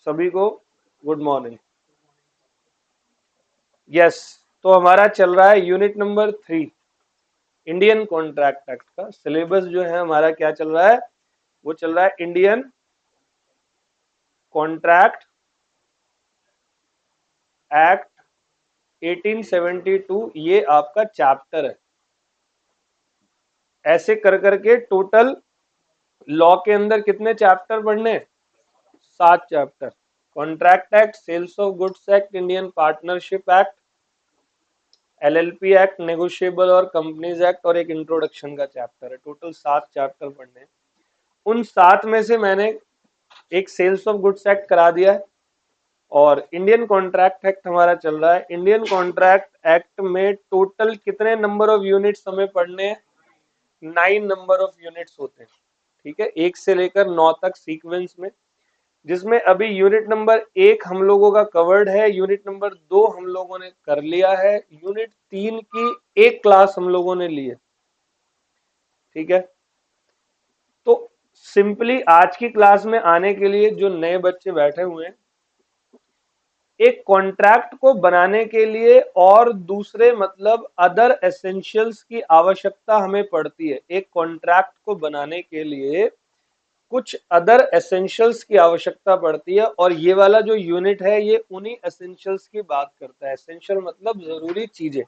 सभी को good morning. Yes, तो हमारा चल रहा है unit number 3 Indian contract act का सिलेबस जो है हमारा क्या चल रहा है, वो चल रहा है इंडियन कॉन्ट्रैक्ट एक्ट 1872। ये आपका चैप्टर है। ऐसे कर करके टोटल लॉ के अंदर कितने चैप्टर पढ़ने? 7 chapter. Contract act, sales of goods act, Indian partnership act, LLP act, negotiable और कंपनीज एक्ट और एक इंट्रोडक्शन का चैप्टर है। टोटल 7 चैप्टर पढ़ने हैं। उन 7 में से मैंने एक सेल्स ऑफ गुड्स एक्ट करा दिया है और इंडियन कॉन्ट्रैक्ट एक्ट हमारा चल रहा है। इंडियन कॉन्ट्रैक्ट एक्ट में टोटल कितने नंबर ऑफ यूनिट्स हमें पढ़ने हैं? 9 नंबर ऑफ यूनिट्स होते हैं। ठीक है, 1 से लेकर 9 तक सीक्वेंस में, जिसमें अभी यूनिट नंबर 1 हम लोगों का कवर्ड है, यूनिट नंबर 2 हम लोगों ने कर लिया है, यूनिट 3 की एक क्लास हम लोगों ने ली है। ठीक है, तो सिंपली आज की क्लास में आने के लिए जो नए बच्चे बैठे हुए हैं, एक कॉन्ट्रैक्ट को बनाने के लिए और दूसरे मतलब अदर एसेंशियल्स की आवश्यकता हमें पड़ती है। एक कॉन्ट्रैक्ट को बनाने के लिए कुछ अदर एसेंशियल्स की आवश्यकता पड़ती है और ये वाला जो यूनिट है ये उन्हीं एसेंशियल्स की बात करता है। एसेंशियल मतलब जरूरी चीजें।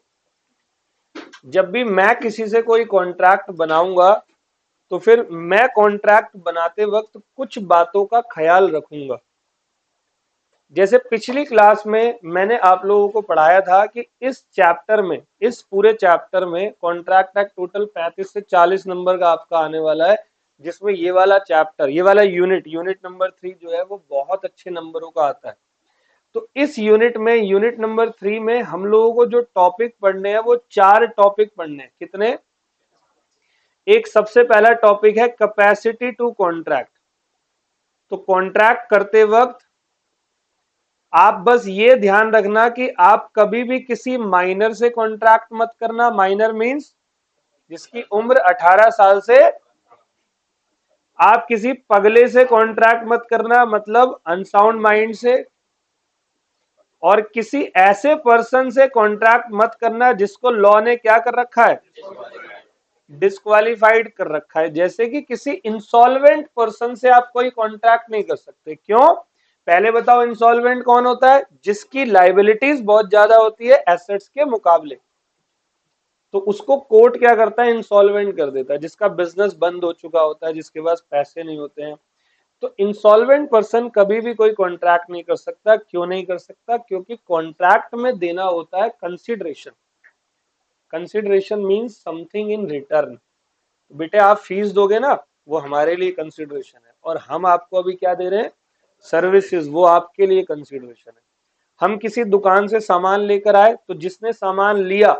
जब भी मैं किसी से कोई कॉन्ट्रैक्ट बनाऊंगा तो फिर मैं कॉन्ट्रैक्ट बनाते वक्त कुछ बातों का ख्याल रखूंगा। जैसे पिछली क्लास में मैंने आप लोगों को पढ़ाया था कि इस चैप्टर में, इस पूरे चैप्टर में कॉन्ट्रैक्ट एक्ट टोटल 35 से 40 नंबर का आपका आने वाला है, जिसमें ये वाला चैप्टर, ये वाला यूनिट नंबर 3 जो है वो बहुत अच्छे नंबरों का आता है। तो इस यूनिट में, यूनिट नंबर 3 में हम लोगों को जो टॉपिक पढ़ने हैं वो 4 टॉपिक पढ़ने हैं। कितने? एक सबसे पहला टॉपिक है कैपेसिटी टू कॉन्ट्रैक्ट। तो कॉन्ट्रैक्ट करते वक्त आप बस ये ध्यान रखना कि आप कभी भी किसी माइनर से कॉन्ट्रैक्ट मत करना। माइनर मींस जिसकी उम्र 18 साल से। आप किसी पगले से कॉन्ट्रैक्ट मत करना, मतलब अनसाउंड माइंड से। और किसी ऐसे पर्सन से कॉन्ट्रैक्ट मत करना जिसको लॉ ने क्या कर रखा है? डिस्क्वालिफाइड कर रखा है। जैसे कि किसी इंसॉल्वेंट पर्सन से आप कोई कॉन्ट्रैक्ट नहीं कर सकते। क्यों? पहले बताओ, इंसॉल्वेंट कौन होता है? जिसकी लाइबिलिटीज बहुत ज्यादा होती है एसेट्स के मुकाबले। तो उसको कोर्ट क्या करता है? इंसॉल्वेंट कर देता है। जिसका बिजनेस बंद हो चुका होता है, जिसके पास पैसे नहीं होते हैं, तो इंसॉल्वेंट पर्सन कभी भी कोई कॉन्ट्रैक्ट नहीं कर सकता। क्यों नहीं कर सकता? क्योंकि कॉन्ट्रैक्ट में देना होता है consideration. Consideration means something in return. बेटे आप फीस दोगे ना, वो हमारे लिए कंसिडरेशन है, और हम आपको अभी क्या दे रहे हैं? सर्विसेज, वो आपके लिए कंसिडरेशन है। हम किसी दुकान से सामान लेकर आए तो जिसने सामान लिया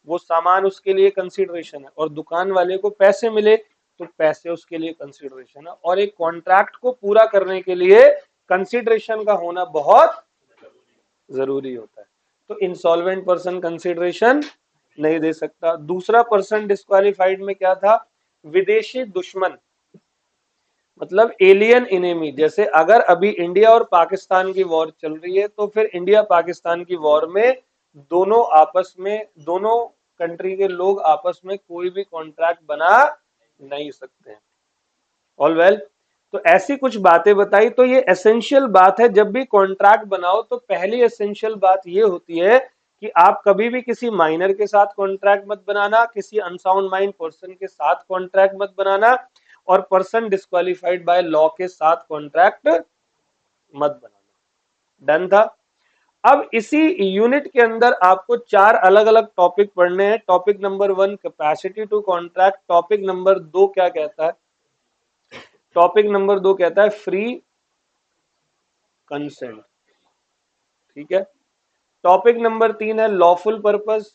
वो सामान उसके लिए कंसिडरेशन है, और दुकान वाले को पैसे मिले तो पैसे उसके लिए कंसिडरेशन है। और एक कॉन्ट्रैक्ट को पूरा करने के लिए कंसिडरेशन का होना बहुत जरूरी होता है। तो इंसॉल्वेंट पर्सन कंसिडरेशन नहीं दे सकता। दूसरा पर्सन डिस्क्वालिफाइड में क्या था? विदेशी दुश्मन, मतलब एलियन इनेमी। जैसे अगर अभी इंडिया और पाकिस्तान की वॉर चल रही है तो फिर इंडिया पाकिस्तान की वॉर में दोनों आपस में, दोनों कंट्री के लोग आपस में कोई भी कॉन्ट्रैक्ट बना नहीं सकते हैं। ऑल वेल, तो ऐसी कुछ बातें बताई। तो ये एसेंशियल बात है, जब भी कॉन्ट्रैक्ट बनाओ तो पहली एसेंशियल बात ये होती है कि आप कभी भी किसी माइनर के साथ कॉन्ट्रैक्ट मत बनाना, किसी अनसाउंड माइंड पर्सन के साथ कॉन्ट्रैक्ट मत बनाना, और पर्सन डिस्क्वालिफाइड बाय लॉ के साथ कॉन्ट्रैक्ट मत बनाना। डन था? अब इसी यूनिट के अंदर आपको 4 अलग अलग टॉपिक पढ़ने हैं। Topic number 1 capacity to contract. Topic number 2 क्या कहता है? टॉपिक नंबर 2 कहता है फ्री कंसेंट। ठीक है। टॉपिक नंबर 3 है लॉफुल पर्पस,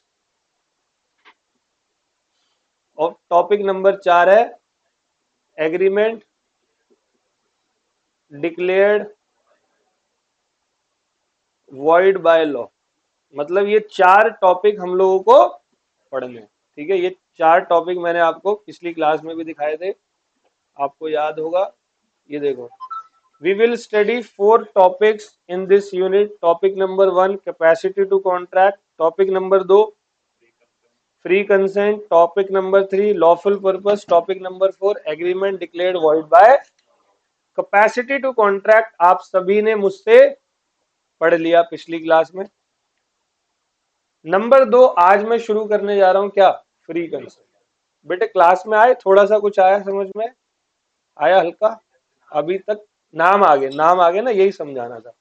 और टॉपिक नंबर 4 है agreement declared void by law. मतलब ये 4 टॉपिक हम लोगों को पढ़ने हैं। ठीक है, ये 4 टॉपिक मैंने आपको पिछली क्लास में भी दिखाए थे, आपको याद होगा। ये देखो, We will study 4 topics in this unit. Topic number 1, capacity to contract. Topic number 2, free consent. Topic number 3, lawful purpose. Topic number 4, agreement declared void by capacity to contract आप सभी ने मुझसे पढ़ लिया पिछली क्लास में। नंबर 2 आज मैं शुरू करने जा रहा हूं क्या, फ्री कंसेंट। बेटे क्लास में आए, थोड़ा सा कुछ आया समझ में, आया हल्का, अभी तक नाम आगे ना, यही समझाना था।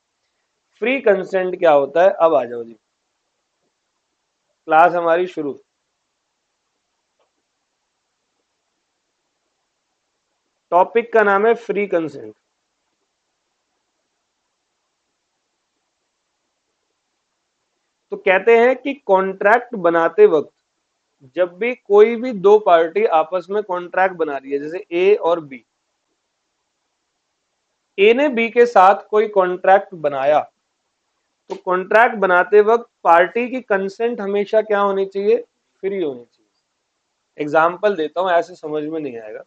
फ्री कंसेंट क्या होता है, अब आ जाओ जी, क्लास हमारी शुरू। टॉपिक का नाम है फ्री कंसेंट। तो कहते हैं कि कॉन्ट्रैक्ट बनाते वक्त जब भी कोई भी 2 पार्टी आपस में कॉन्ट्रैक्ट बना रही है, जैसे ए और बी, ए ने बी के साथ कोई कॉन्ट्रैक्ट बनाया, तो कॉन्ट्रैक्ट बनाते वक्त पार्टी की कंसेंट हमेशा क्या होनी चाहिए, फ्री होनी चाहिए। एग्जाम्पल देता हूं, ऐसे समझ में नहीं आएगा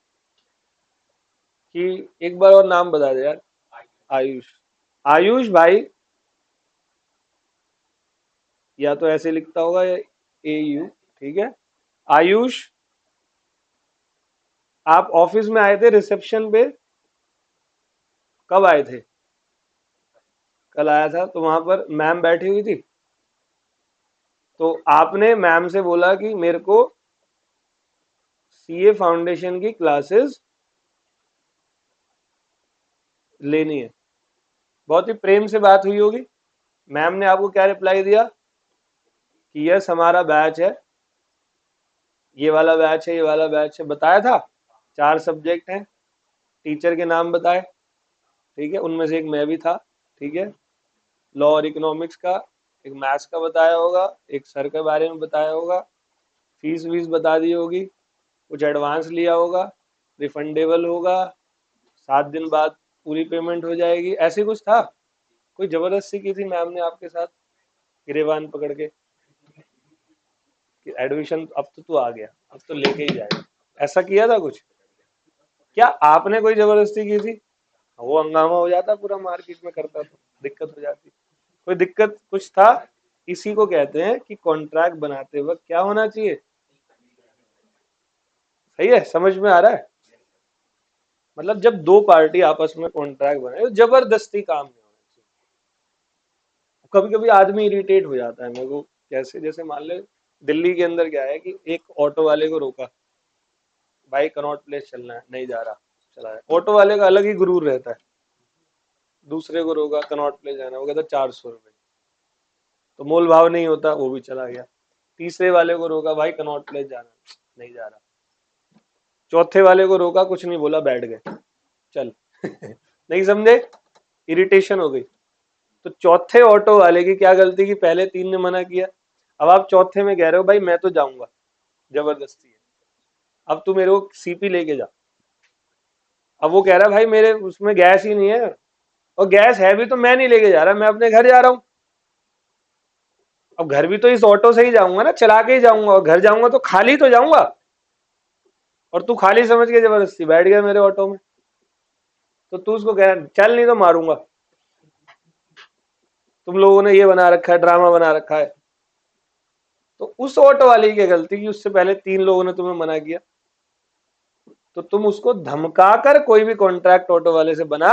कि एक बार और नाम बता दे यार। आयुष, आयुष भाई, या तो ऐसे लिखता होगा या ए यू, ठीक है। आयुष, आप ऑफिस में आए थे रिसेप्शन पे, कब आए थे, कल आया था, तो वहां पर मैम बैठी हुई थी, तो आपने मैम से बोला कि मेरे को सीए फाउंडेशन की क्लासेस लेनी है। बहुत ही प्रेम से बात हुई होगी। मैम ने आपको क्या रिप्लाई दिया कि यस हमारा बैच है, ये वाला बैच है, ये वाला बैच है, बताया था। 4 सब्जेक्ट हैं, टीचर के नाम बताए, ठीक है, उनमें से एक मैं भी था, ठीक है। लॉ और इकोनॉमिक्स का, एक मैथ्स का बताया होगा, एक सर के बारे में बताया होगा, फीस वीस बता दी होगी, कुछ एडवांस लिया होगा, रिफंडेबल होगा, 7 दिन बाद पूरी पेमेंट हो जाएगी, ऐसे कुछ था। कोई जबरदस्ती की थी मैम ने आपके साथ, गिरेबान पकड़ के कि एडमिशन अब तो तू आ गया, अब तो लेके ही जाएगा, ऐसा किया था कुछ? क्या आपने कोई जबरदस्ती की थी? वो हंगामा हो जाता पूरा, मार्केट में करता तो दिक्कत हो जाती। कोई दिक्कत कुछ था? इसी को कहते हैं कि कॉन्ट्रैक्ट बनाते वक्त क्या होना चाहिए, सही है, समझ में आ रहा है? मतलब जब 2 पार्टी आपस में कॉन्ट्रैक्ट बनाए तो जबरदस्ती काम नहीं होना चाहिए। कभी कभी आदमी इरिटेट हो जाता है मेरे को, कैसे, जैसे मान ले दिल्ली के अंदर क्या है कि एक ऑटो वाले को रोका, भाई कनॉट प्लेस चलना है, नहीं जा रहा, चला है। ऑटो वाले का अलग ही गुरूर रहता है। दूसरे को रोका, कनॉट प्लेस जाना, वो कहता 400 रुपये, तो मोल भाव नहीं होता, वो भी चला गया। तीसरे वाले को रोका, भाई कनॉट प्लेस जाना, नहीं जा रहा। चौथे वाले को रोका, कुछ नहीं बोला, बैठ गए, चल। नहीं समझे, इरिटेशन हो गई। तो चौथे ऑटो वाले की क्या गलती की, पहले 3 ने मना किया, अब आप चौथे में कह रहे हो भाई मैं तो जाऊंगा, जबरदस्ती है, अब तू मेरे को सीपी लेके जा। अब वो कह रहा है भाई मेरे उसमें गैस ही नहीं है, और गैस है भी तो मैं नहीं लेके जा रहा, मैं अपने घर जा रहा हूं। अब घर भी तो इस ऑटो से ही जाऊंगा ना, चला के ही जाऊंगा, और घर जाऊंगा तो खाली तो जाऊंगा, और तू खाली समझ के जबरदस्ती बैठ गया मेरे ऑटो में, तो तू उसको कह चल नहीं तो मारूंगा। तुम लोगों ने ये बना रखा है, ड्रामा बना रखा है। तो उस ऑटो वाले की गलती कि उससे पहले 3 लोगों ने तुम्हें मना किया, तो तुम उसको धमका कर कोई भी कॉन्ट्रैक्ट ऑटो वाले से बना,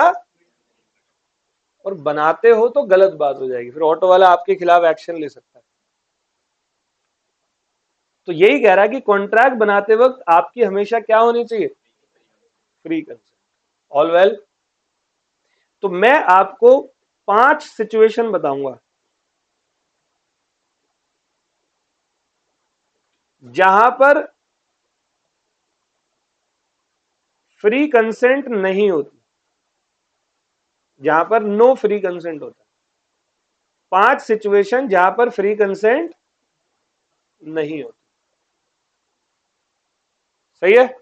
और बनाते हो तो गलत बात हो जाएगी, फिर ऑटो वाला आपके खिलाफ एक्शन ले सकता है। तो यही कह रहा है कि कॉन्ट्रैक्ट बनाते वक्त आपकी हमेशा क्या होनी चाहिए, फ्री कंसेंट। All well. तो मैं आपको 5 सिचुएशन बताऊंगा जहां पर फ्री कंसेंट नहीं होती, जहां पर नो फ्री कंसेंट होता है। 5 सिचुएशन जहां पर फ्री कंसेंट नहीं होती, सही है।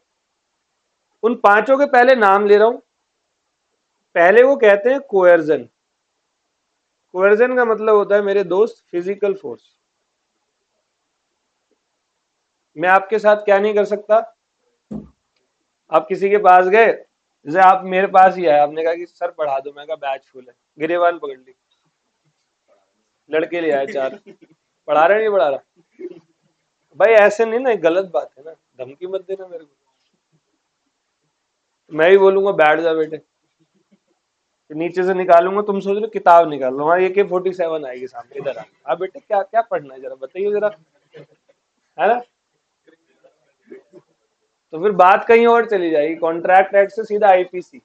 उन पांचों के पहले नाम ले रहा हूं। पहले वो कहते हैं कोएर्जन। कोएर्जन का मतलब होता है मेरे दोस्त फिजिकल फोर्स। मैं आपके साथ क्या नहीं कर सकता, आप किसी के पास गए, जैसे आप मेरे पास ही आए, आपने कहा कि सर पढ़ा दो, मैं कहा बैच फुल है, गिरेबान पकड़ ली, लड़के ले आए चार, पढ़ा रहे नहीं पढ़ा रहा। भाई ऐसे नहीं ना, गलत बात है ना, धमकी मत देना मेरे को, मैं भी बोलूंगा बैठ जा बेटे, तो नीचे से निकालूंगा, तुम सोच रहे हो किताब निकाल लो, हाँ AK-47 आएगी सामने, इधर आ, हाँ बेटे क्या क्या पढ़ना है जरा बताइए जरा, है ना। तो फिर बात कहीं और चली जाएगी, कॉन्ट्रैक्ट एक्ट से सीधा IPC,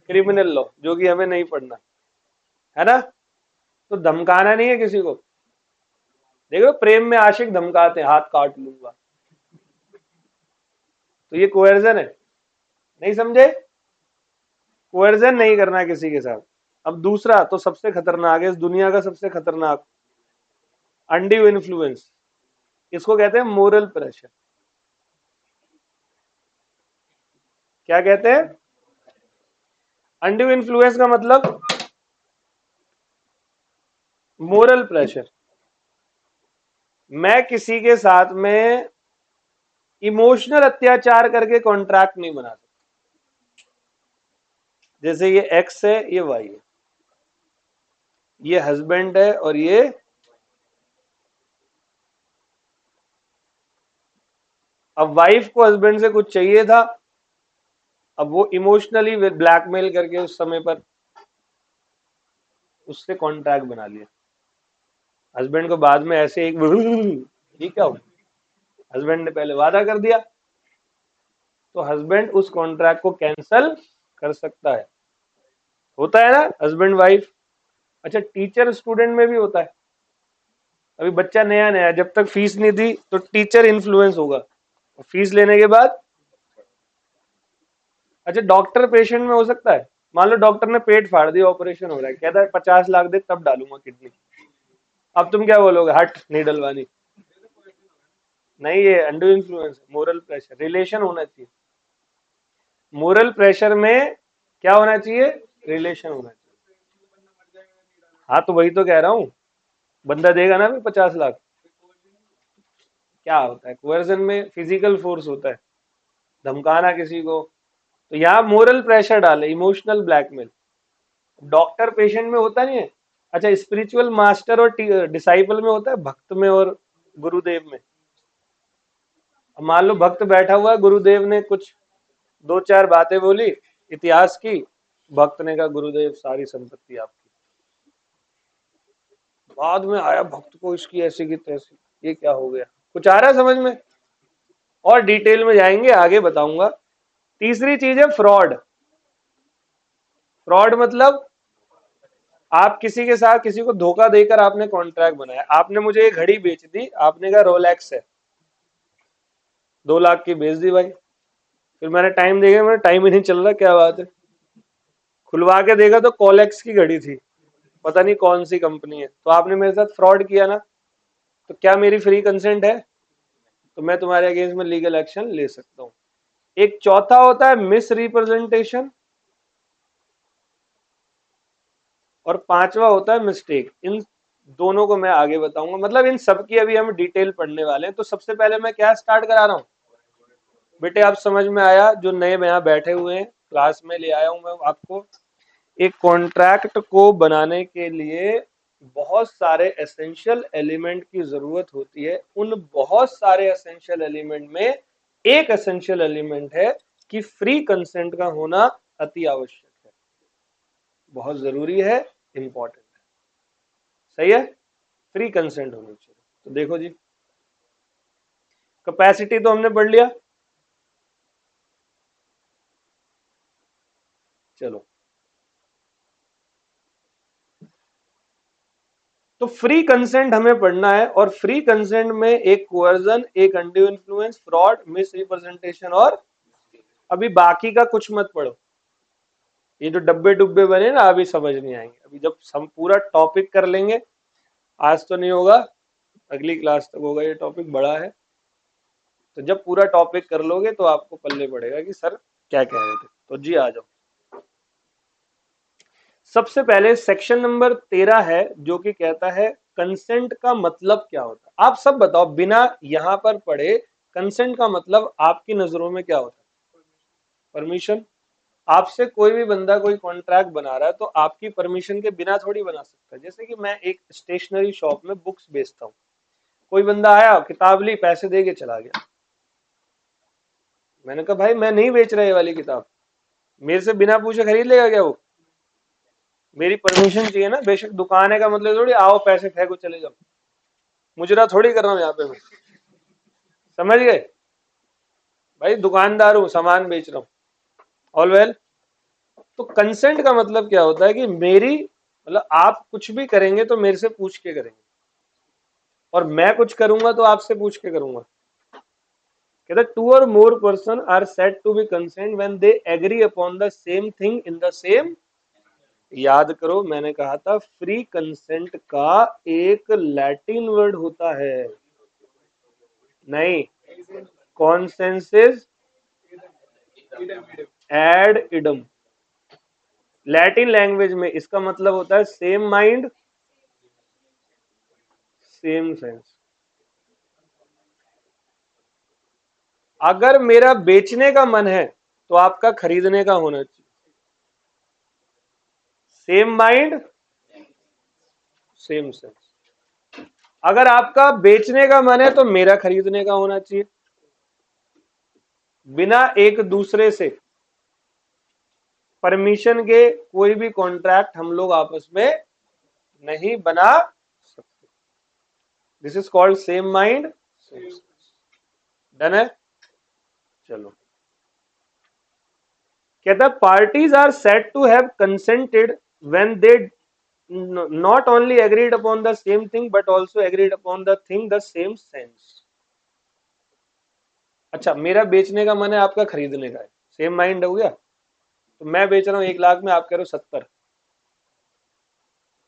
क्रिमिनल लॉ, जो कि हमें नहीं पढ़ना, है ना। तो धमकाना नहीं है किसी को। देखो प्रेम में आशिक धमकाते हैं, हाथ काट लूंगा, तो ये कोएर्जन है, नहीं समझे, कोएर्जन नहीं करना किसी के साथ। अब दूसरा तो सबसे खतरनाक है, इस दुनिया का सबसे खतरनाक, अनड्यू इन्फ्लुएंस, इसको कहते हैं मोरल प्रेशर। क्या कहते हैं? अनड्यू इन्फ्लुएंस का मतलब मोरल प्रेशर। मैं किसी के साथ में इमोशनल अत्याचार करके कॉन्ट्रैक्ट नहीं बना सकता। जैसे ये एक्स है, ये वाई है, ये हस्बैंड है और ये, अब वाइफ को हस्बैंड से कुछ चाहिए था, अब वो इमोशनली ब्लैकमेल करके उस समय पर उससे कॉन्ट्रैक्ट बना लिया। हस्बैंड को बाद में ऐसे एक ये क्या हो, हस्बैंड ने पहले वादा कर दिया, तो हस्बैंड उस कॉन्ट्रैक्ट को कैंसल कर सकता है। होता है ना हस्बैंड वाइफ। अच्छा टीचर स्टूडेंट में भी होता है। अभी बच्चा नया नया, जब तक फीस नहीं दी तो टीचर इन्फ्लुएंस होगा, फीस लेने के बाद, अच्छा डॉक्टर पेशेंट में हो सकता है। मान लो डॉक्टर ने पेट फाड़ दिया, ऑपरेशन हो रहा है, कहता है 50 लाख दे तब डालूंगा किडनी, अब तुम क्या बोलोगे, हट नहीं डलवानी। नहीं, ये under influence, moral pressure, relation होना चाहिए। मोरल प्रेशर में क्या होना चाहिए, रिलेशन होना चाहिए। हाँ तो वही तो कह रहा हूँ, बंदा देगा ना भी 50 लाख। क्या होता है कोएर्जन में, फिजिकल फोर्स होता है, धमकाना किसी को, तो यहाँ मोरल प्रेशर डाले, इमोशनल ब्लैकमेल। डॉक्टर पेशेंट में होता नहीं है। अच्छा स्पिरिचुअल मास्टर और डिसाइपल में होता है, भक्त में और गुरुदेव में। अब मान लो भक्त बैठा हुआ है, गुरुदेव ने कुछ दो चार बातें बोली इतिहास की, भक्त ने कहा गुरुदेव सारी संपत्ति आपकी, बाद में आया भक्त को इसकी ऐसी की तैसी, ये क्या हो गया, कुछ आ रहा है समझ में। और डिटेल में जाएंगे आगे बताऊंगा। तीसरी चीज है फ्रॉड। फ्रॉड मतलब आप किसी के साथ, किसी को धोखा देकर आपने कॉन्ट्रैक्ट बनाया, आपने मुझे ये घड़ी बेच दी, आपने कहा रोलेक्स है, 2 लाख की बेच दी भाई, फिर मैंने टाइम देखा, मेरा टाइम ही नहीं चल रहा, क्या बात है, खुलवा के देखा तो कॉलेक्स की घड़ी थी, पता नहीं कौन सी कंपनी है, तो आपने मेरे साथ फ्रॉड किया ना, तो क्या मेरी फ्री कंसेंट है, तो मैं तुम्हारे अगेंस्ट में लीगल एक्शन ले सकता हूं। एक चौथा होता है मिस रिप्रेजेंटेशन, और पांचवा होता है मिस्टेक। इन दोनों को मैं आगे बताऊंगा, मतलब इन सब की अभी हम डिटेल पढ़ने वाले हैं। तो सबसे पहले मैं क्या स्टार्ट करा रहा हूं बेटे, आप समझ में आया, जो नए यहाँ बैठे हुए हैं क्लास में ले आया हूं मैं आपको, एक कॉन्ट्रैक्ट को बनाने के लिए बहुत सारे एसेंशियल एलिमेंट की जरूरत होती है। उन बहुत सारे एसेंशियल एलिमेंट में एक एसेंशियल एलिमेंट है कि फ्री कंसेंट का होना अति आवश्यक है, बहुत जरूरी है, इंपॉर्टेंट है, सही है, फ्री कंसेंट होनी चाहिए। तो देखो जी, कैपेसिटी तो हमने पढ़ लिया, चलो तो फ्री कंसेंट हमें पढ़ना है, और फ्री कंसेंट में एक कोअर्जन, एक undue influence, fraud, miss representation, और अभी बाकी का कुछ मत पढ़ो, ये जो डब्बे डुब्बे बने ना अभी समझ नहीं आएंगे, अभी जब हम पूरा टॉपिक कर लेंगे, आज तो नहीं होगा, अगली क्लास तक होगा, ये टॉपिक बड़ा है, तो जब पूरा टॉपिक कर लोगे तो आपको पल्ले पड़ेगा कि सर क्या कह रहे थे। तो जी आ जाओ, सबसे पहले सेक्शन नंबर 13 है जो कि कहता है कंसेंट का मतलब क्या होता है। आप सब बताओ बिना यहां पर पढ़े, कंसेंट का मतलब आपकी नजरों में क्या होता है? परमिशन। आपसे कोई भी बंदा कोई कॉन्ट्रैक्ट बना रहा है तो आपकी परमिशन के बिना थोड़ी बना सकता है। जैसे कि मैं एक स्टेशनरी शॉप में बुक्स बेचता हूँ, कोई बंदा आया, किताब ली, पैसे दे के चला गया, मैंने कहा भाई मैं नहीं बेच रहा ये वाली किताब, मेरे से बिना पूछे खरीद लेगा क्या वो? मेरी परमिशन चाहिए ना। बेशक दुकान है का मतलब थोड़ी आओ पैसे फेंको चले जाओ, मुजरा थोड़ी कर रहा हूँ यहाँ पे मैं। समझ गए? भाई दुकानदार हूँ, सामान बेच रहा हूँ। All well. तो कंसेंट का मतलब क्या होता है कि मेरी मतलब आप कुछ भी करेंगे तो मेरे से पूछ के करेंगे, और मैं कुछ करूंगा तो आपसे पूछ के करूंगा। कहता टू और more person are said to be consent when they agree upon the same thing in the same. याद करो मैंने कहा था फ्री कंसेंट का एक लैटिन वर्ड होता है। नहीं, consensus ad idem. Latin language में इसका मतलब होता है सेम माइंड सेम सेंस। अगर मेरा बेचने का मन है तो आपका खरीदने का होना चाहिए। Same mind same sense. अगर आपका बेचने का मन है तो मेरा खरीदने का होना चाहिए। बिना एक दूसरे से परमिशन के कोई भी कॉन्ट्रैक्ट हम लोग आपस में नहीं बना सकते। This is called same mind same sense. Done है? चलो, कहता parties are said to have consented when they not only agreed upon the same thing but also agreed upon the thing the same sense. अच्छा, मेरा बेचने का मन है, आपका खरीदने का है, सेम माइंड हो गया। तो मैं बेच रहा हूं 1 लाख में, आप कह रहे हो 70,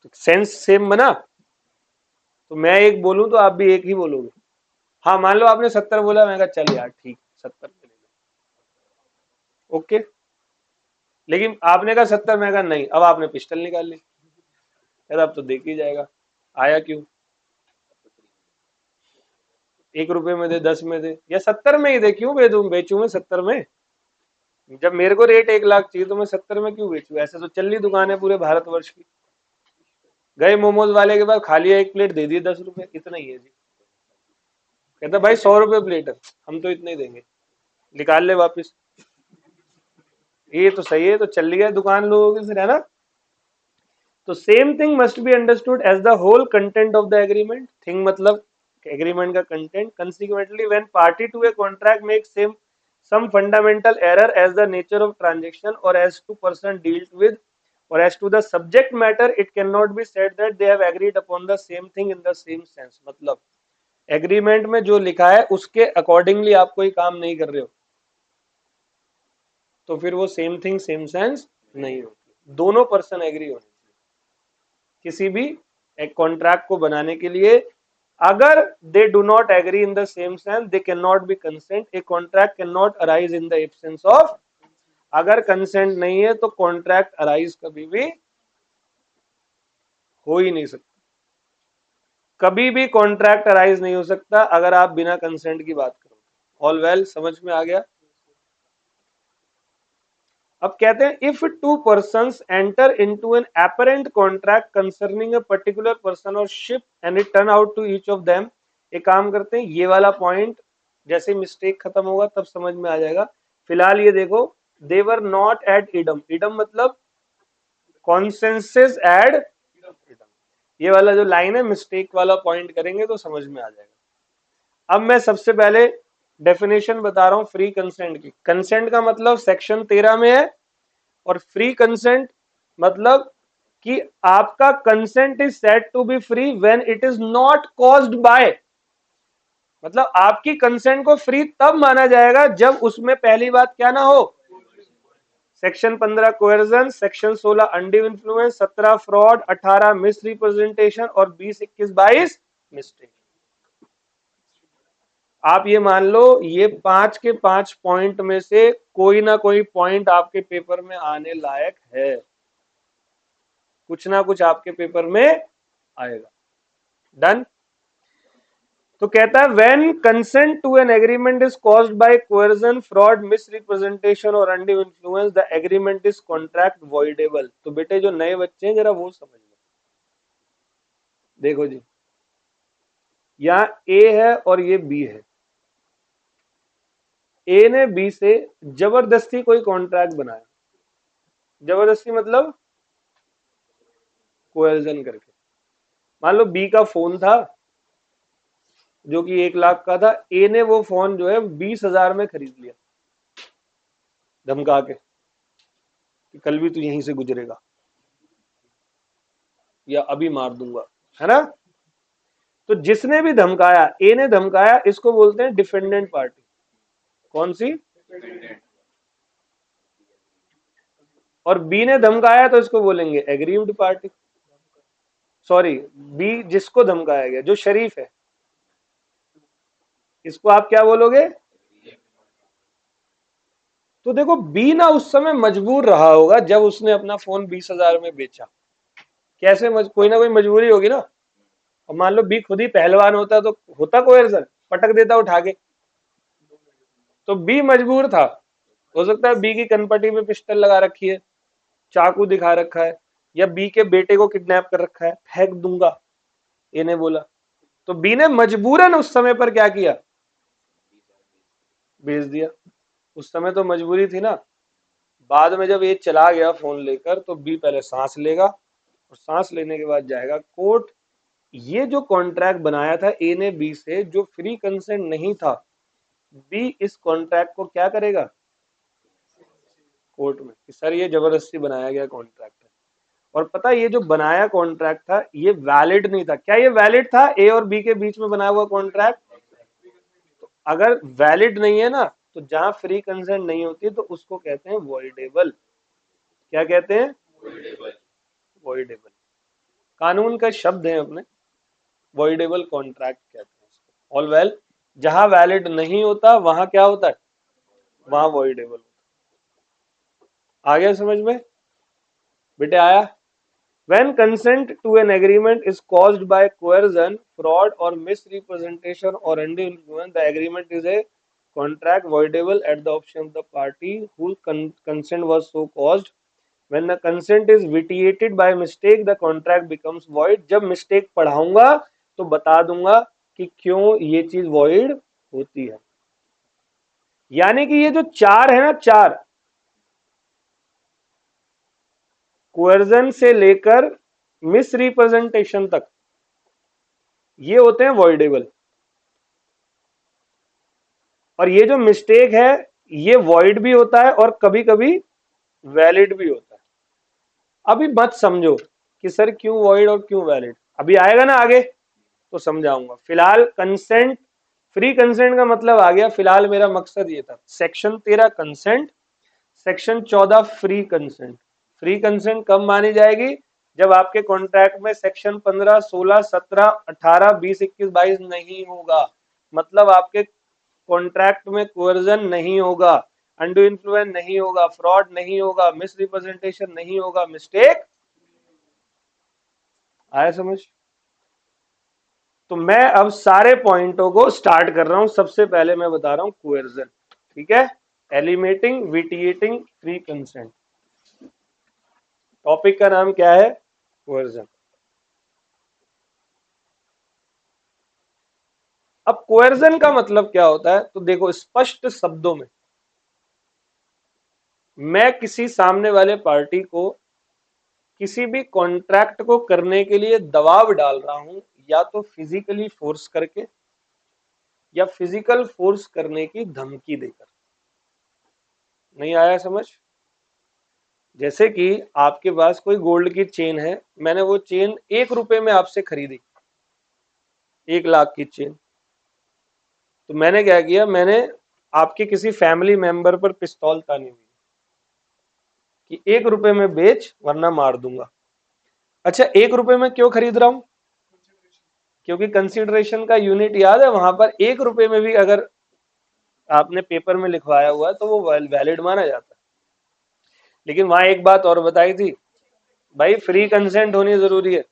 तो सेंस सेम बना। तो मैं एक बोलूं तो आप भी एक ही बोलोगे। हाँ, मान लो आपने 70 बोला, मैं कहा चल यार ठीक 70 ले लो, ओके। लेकिन आपने कहा 70, मैं कहा नहीं, अब आपने पिस्टल निकाल ली, यार अब तो देख ही जाएगा आया क्यों। 1 रुपए में दे, 10 में दे, या 70 में ही दे, क्यों बेचू मैं 70 में? जब मेरे को रेट 1 लाख चाहिए तो मैं 70 में क्यों बेचू? ऐसे तो चल रही दुकान है पूरे भारतवर्ष की। गए मोमोज वाले के पास, खा लिया एक प्लेट, दे दिए 10 रुपए, इतना ही है जी। कहता भाई 100 रुपए प्लेट है, हम तो इतने ही देंगे, निकाल ले वापिस। ये तो सही है, तो चल लिया दुकान लोगों की फिर, है ना? तो same thing must be understood as the whole content of the agreement. Thing मतलब एग्रीमेंट का content. Consequently when party to a contract make same some fundamental error as the nature of transaction or as to person dealt with or as to the subject matter, it cannot be said that they have agreed upon the same thing in the same sense। मतलब agreement में जो लिखा है उसके accordingly आप कोई काम नहीं कर रहे हो तो फिर वो सेम थिंग सेम सेंस नहीं होती। दोनों पर्सन एग्री होने चाहिए किसी भी एक कॉन्ट्रैक्ट को बनाने के लिए। अगर they do not agree in the same sense they can not be consent. A contract can not arise in the absence of. अगर कंसेंट नहीं है तो कॉन्ट्रैक्ट अराइज कभी भी हो ही नहीं सकता। कभी भी कॉन्ट्रैक्ट अराइज नहीं हो सकता अगर आप बिना कंसेंट की बात करो। ऑल वेल, समझ में आ गया? अब कहते हैं if two persons enter into an apparent contract concerning a particular person or ship and it turn out to each of them. एक काम करते हैं, ये वाला पॉइंट जैसे मिस्टेक खत्म होगा तब समझ में आ जाएगा। फिलहाल ये देखो, they were not at idem. Idem मतलब कॉन्सेंसस एड इडम। ये वाला जो लाइन है, मिस्टेक वाला पॉइंट करेंगे तो समझ में आ जाएगा। अब मैं सबसे पहले डेफिनेशन बता रहा हूं फ्री कंसेंट की। कंसेंट का मतलब सेक्शन 13 में है, और फ्री कंसेंट मतलब कि आपका consent is said to be free when it is not caused by. मतलब आपकी कंसेंट को फ्री तब माना जाएगा जब उसमें पहली बात क्या ना हो, section 15 coercion, section 16 undue influence, 17 fraud, 18 misrepresentation और 20, 21, 22 मिस्टेक। आप ये मान लो ये 5 के 5 पॉइंट में से कोई ना कोई पॉइंट आपके पेपर में आने लायक है, कुछ ना कुछ आपके पेपर में आएगा। डन? तो कहता है when consent to an agreement is caused by coercion, fraud, misrepresentation और undue influence, the agreement is contract voidable. तो बेटे जो नए बच्चे हैं जरा वो समझ लो। देखो जी, यहाँ ए है और ये बी है। ए ने बी से जबरदस्ती कोई कॉन्ट्रैक्ट बनाया, जबरदस्ती मतलब कोएर्जन करके। मान लो बी का फोन था जो कि 1 लाख का था, ए ने वो फोन जो है 20,000 में खरीद लिया, धमका के कि कल भी तू यहीं से गुजरेगा या अभी मार दूंगा, है ना। तो जिसने भी धमकाया, ए ने धमकाया, इसको बोलते हैं डिफेंडेंट पार्टी। कौन सी? और बी ने धमकाया तो इसको बोलेंगे एग्रीव्ड पार्टी। सॉरी, बी जिसको धमकाया गया, जो शरीफ है, इसको आप क्या बोलोगे? तो देखो बी ना उस समय मजबूर रहा होगा जब उसने अपना फोन 20,000 में बेचा। कैसे कोई ना कोई मजबूरी होगी ना। अब मान लो बी खुद ही पहलवान होता तो होता कोएर्जन, पटक देता उठा के। तो बी मजबूर था। हो सकता है बी की कनपटी में पिस्टल लगा रखी है, चाकू दिखा रखा है, या बी के बेटे को किडनैप कर रखा है, फेंक दूंगा, ए ने बोला। तो बी ने मजबूरन उस समय पर क्या किया? बेच दिया। उस समय तो मजबूरी थी ना। बाद में जब ये चला गया फोन लेकर तो बी पहले सांस लेगा और सांस लेने के बाद जाएगा कोर्ट। ये जो कॉन्ट्रैक्ट बनाया था ए ने बी से, जो फ्री कंसेंट नहीं था, बी इस कॉन्ट्रैक्ट को क्या करेगा? कोर्ट में कि सर ये जबरदस्ती बनाया गया कॉन्ट्रैक्ट है। और पता ये जो बनाया कॉन्ट्रैक्ट था ये वैलिड नहीं था। क्या ये वैलिड था? ए और बी के बीच में बनाया हुआ कॉन्ट्रैक्ट। तो अगर वैलिड नहीं है ना, तो जहां फ्री कंसेंट नहीं होती तो उसको कहते हैं वॉइडेबल। क्या कहते हैं? वॉइडेबल। कानून का शब्द है अपने, वॉइडेबल कॉन्ट्रैक्ट कहते हैं इसको। ऑल वेल, जहां वैलिड नहीं होता वहां क्या होता है? वहां वॉइडेबल होता है। आ गया समझ में बेटे? आया? When consent to an agreement is caused by coercion, fraud, or misrepresentation or undue influence, the agreement is a contract voidable at the option of the party whose consent was so caused. When the consent is vitiated by mistake, the contract becomes void. जब mistake पढ़ाऊंगा तो बता दूंगा कि क्यों ये चीज void होती है। यानी कि ये जो चार है ना, चार, कोएर्जन से लेकर मिसरिप्रेजेंटेशन तक, ये होते हैं वॉइडेबल। और ये जो मिस्टेक है ये वॉइड भी होता है और कभी कभी वैलिड भी होता है। अभी मत समझो कि सर क्यों वॉइड और क्यों वैलिड, अभी आएगा ना आगे तो समझाऊंगा। फिलहाल कंसेंट, फ्री कंसेंट का मतलब आ गया। फिलहाल मेरा मकसद ये था, section 13 consent, section 14 free consent. Free consent कब मानी जाएगी? जब आपके कॉन्ट्रैक्ट में सेक्शन 15, 16, 17, 18, 20, 21, 22 नहीं होगा। मतलब आपके कॉन्ट्रैक्ट में कोएर्जन नहीं होगा, अनडू इन्फ्लुएंस नहीं होगा, फ्रॉड नहीं होगा, मिसरिप्रेजेंटेशन नहीं होगा, मिस्टेक। आया समझ? तो मैं अब सारे पॉइंटों को स्टार्ट कर रहा हूं। सबसे पहले मैं बता रहा हूं कोएर्जन, ठीक है? एलिमेटिंग, विटिएटिंग, फ्री कंसेंट। टॉपिक का नाम क्या है? कोएर्जन। अब कोएर्जन का मतलब क्या होता है? तो देखो स्पष्ट शब्दों में, मैं किसी सामने वाले पार्टी को किसी भी कॉन्ट्रैक्ट को करने के लिए दबाव डाल रहा हूं, या तो फिजिकली फोर्स करके या फिजिकल फोर्स करने की धमकी देकर। नहीं आया समझ? जैसे कि आपके पास कोई गोल्ड की चेन है, मैंने वो चेन 1 रुपए में आपसे खरीदी, 1 लाख की चेन। तो मैंने क्या किया, मैंने आपके किसी फैमिली मेंबर पर पिस्तौल तानी हुई कि 1 रुपए में बेच वरना मार दूंगा। अच्छा, 1 रुपए में क्यों खरीद रहा हूं? क्योंकि कंसिडरेशन का यूनिट याद है, वहां पर 1 रुपए में भी अगर आपने पेपर में लिखवाया हुआ है तो वो वैलिड माना जाता है। लेकिन वहां एक बात और बताई थी, भाई फ्री कंसेंट होनी जरूरी है।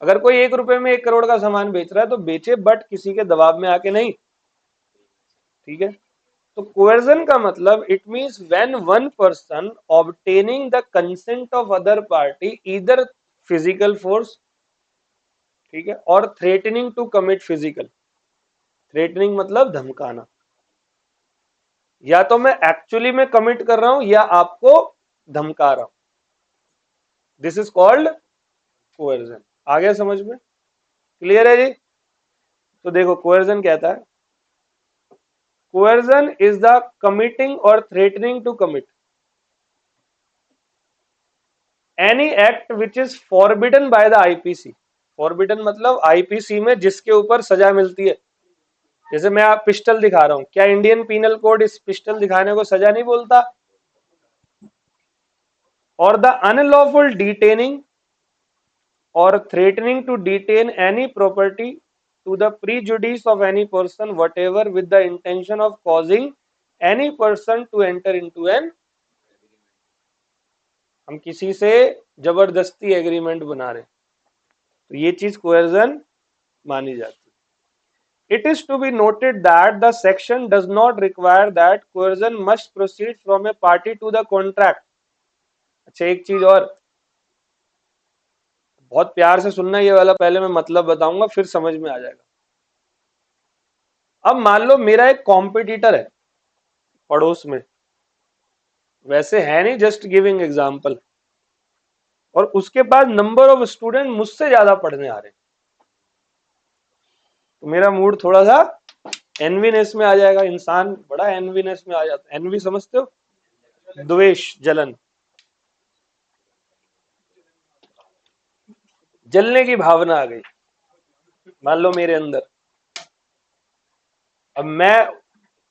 अगर कोई 1 रुपए में 1 करोड़ का सामान बेच रहा है तो बेचे, बट किसी के दबाव में आके नहीं। ठीक है, तो कोएर्जन का मतलब it means when one person obtaining the consent of other party either physical force, ठीक है, और threatening to commit physical, threatening मतलब धमकाना, या तो मैं एक्चुअली में कमिट कर रहा हूं या आपको धमका रहा हूं, दिस इज कॉल्ड कोएर्जन। आ गया समझ में? क्लियर है जी? तो देखो कोएर्जन कहता है, कोएर्जन इज द कमिटिंग और threatening to commit any act which is forbidden by the IPC. Forbidden मतलब आईपीसी में जिसके ऊपर सजा मिलती है। जैसे मैं आप पिस्टल दिखा रहा हूं, क्या इंडियन पीनल कोड इस पिस्टल दिखाने को सजा नहीं बोलता? और the unlawful detaining or threatening to detain any property to the prejudice of any person whatever with the intention of causing any person to enter into an, हम किसी से जबरदस्ती एग्रीमेंट बना रहे, तो ये चीज कोएर्जन मानी जाती है। It is to be noted that the section does not require that coercion must proceed from a party to the contract। अच्छा एक चीज और, बहुत प्यार से सुनना ये वाला, पहले मैं मतलब बताऊंगा फिर समझ में आ जाएगा। अब मान लो मेरा एक कॉम्पिटिटर है पड़ोस में, वैसे है नहीं, जस्ट गिविंग एग्जांपल, और उसके पास नंबर ऑफ स्टूडेंट मुझसे ज्यादा पढ़ने आ रहे हैं, तो मेरा मूड थोड़ा सा एनवीनेस में आ जाएगा। इंसान बड़ा एनवीनेस में आ जाता है। एनवी समझते हो? द्वेष, जलन, जलने की भावना आ गई मान लो मेरे अंदर। अब मैं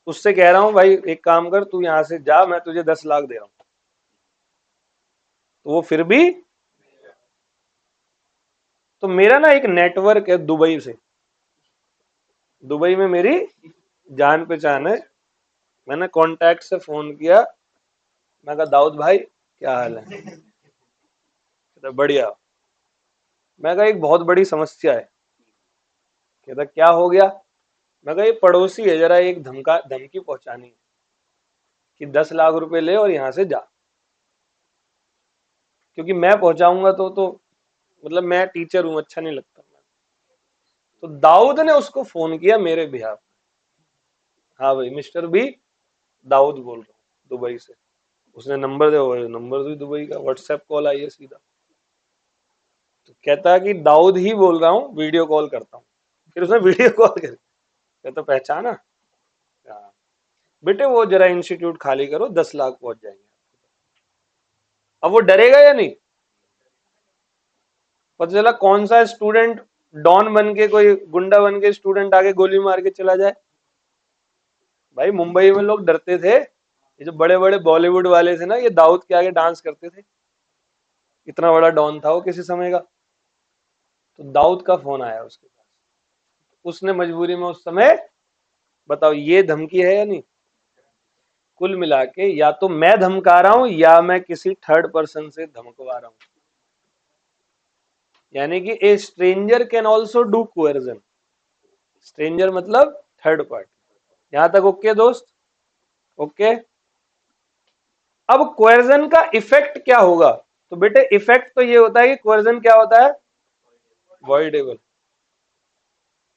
उससे कह रहा हूं भाई एक काम कर, तू यहां से जा, मैं तुझे 10 लाख दे रहा हूं, तो वो फिर भी, तो मेरा ना एक नेटवर्क है दुबई से, दुबई में मेरी जान पहचान है। मैंने कांटेक्ट से फोन किया, मैं कहा दाऊद भाई क्या हाल है? कहता बढ़िया। मैं कहा एक बहुत बड़ी समस्या है। कहता क्या हो गया? मैं कहा ये पड़ोसी है, जरा एक धमकी पहुंचानी है कि 10 लाख रुपए ले और यहां से जा, क्योंकि मैं पहुंचाऊंगा तो मतलब मैं टीचर हूं, अच्छा नहीं लगता। तो दाऊद ने उसको फोन किया मेरे बिहाफ। हाँ भाई मिस्टर बी, दाऊद बोल रहा हूँ दुबई से। उसने नंबर दिया, नंबर भी दुबई का, व्हाट्सएप कॉल आई है सीधा। तो कहता है कि दाऊद ही बोल रहा हूँ, वीडियो कॉल करता हूँ। फिर उसने वीडियो कॉल कर, कहता पहचाना? हाँ बेटे वो जरा इंस्टीट्यूट खाली करो, 10 लाख पहुंच जाएंगे। अब वो डरेगा या नहीं? पता चला कौन सा स्टूडेंट डॉन बन के, कोई गुंडा बन के स्टूडेंट आगे गोली मार के चला जाए। भाई मुंबई में लोग डरते थे, ये जो बड़े बड़े बॉलीवुड वाले थे ना, ये दाऊद के आगे डांस करते थे, इतना बड़ा डॉन था वो किसी समय का। तो दाऊद का फोन आया उसके पास, उसने मजबूरी में उस समय, बताओ ये धमकी है या नहीं? कुल मिला के या तो मैं धमका रहा हूं या मैं किसी थर्ड पर्सन से धमकवा रहा हूं। यानी कि a stranger can also do coercion. Stranger मतलब थर्ड पार्टी। यहां तक ओके दोस्त? ओके। अब कोएर्जन का इफेक्ट क्या होगा? तो बेटे इफेक्ट तो ये होता है कि कोएर्जन क्या होता है? वॉइडेबल।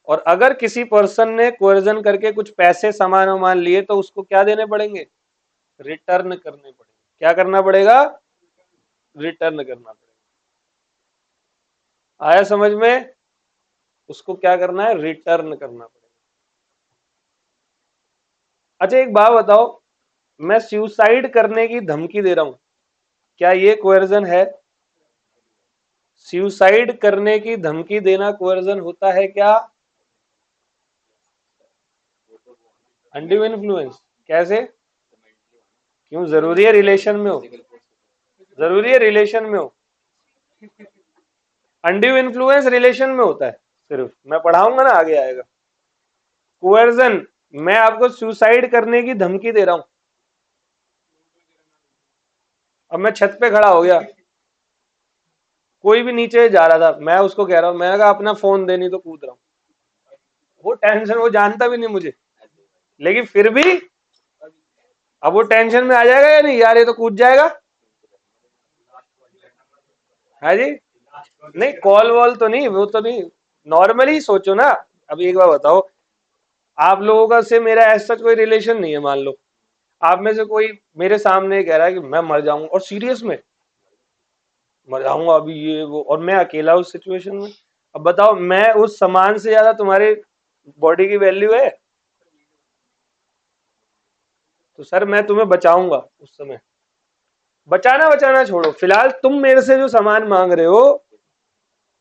और अगर किसी पर्सन ने कोएर्जन करके कुछ पैसे सामान वामान लिए तो उसको क्या देने पड़ेंगे? रिटर्न करने पड़ेंगे। क्या करना पड़ेगा? रिटर्न करना पड़ेगा। आया समझ में? उसको क्या करना है? रिटर्न करना पड़ेगा। अच्छा एक बात बताओ, मैं सुसाइड करने की धमकी दे रहा हूं, क्या ये कोएर्जन है? सुसाइड करने की धमकी देना कोएर्जन होता है क्या? अंडू इन्फ्लुएंस कैसे? क्यों जरूरी है रिलेशन में हो? जरूरी है रिलेशन में हो? अंडू इन्फ्लुएंस रिलेशन में होता है सिर्फ, मैं पढ़ाऊंगा ना आगे आएगा। कोएर्जन, मैं आपको सुसाइड करने की धमकी दे रहा हूं। अब मैं छत पे खड़ा हो गया, कोई भी नीचे जा रहा था, मैं उसको कह रहा हूँ, मैंने कहा अपना फोन देनी तो कूद रहा हूँ, वो टेंशन, वो जानता भी नहीं मुझे, लेकिन फिर भी अब वो टेंशन में आ जाएगा या नहीं, यार ये तो कूद जाएगा। है जी, नहीं कॉल वॉल तो नहीं, वो तो नहीं, नॉर्मली सोचो ना। अब एक बार बताओ, आप लोगों का से मेरा ऐसा कोई रिलेशन नहीं है, मान लो आप में से कोई मेरे सामने कह रहा है कि मैं मर जाऊंगा, और सीरियस में मर जाऊंगा अभी ये वो, और मैं अकेला उस सिचुएशन में। अब बताओ, मैं उस सामान से ज्यादा तुम्हारे बॉडी की वैल्यू है? तो सर मैं तुम्हें बचाऊंगा उस समय। बचाना बचाना छोड़ो, फिलहाल तुम मेरे से जो सामान मांग रहे हो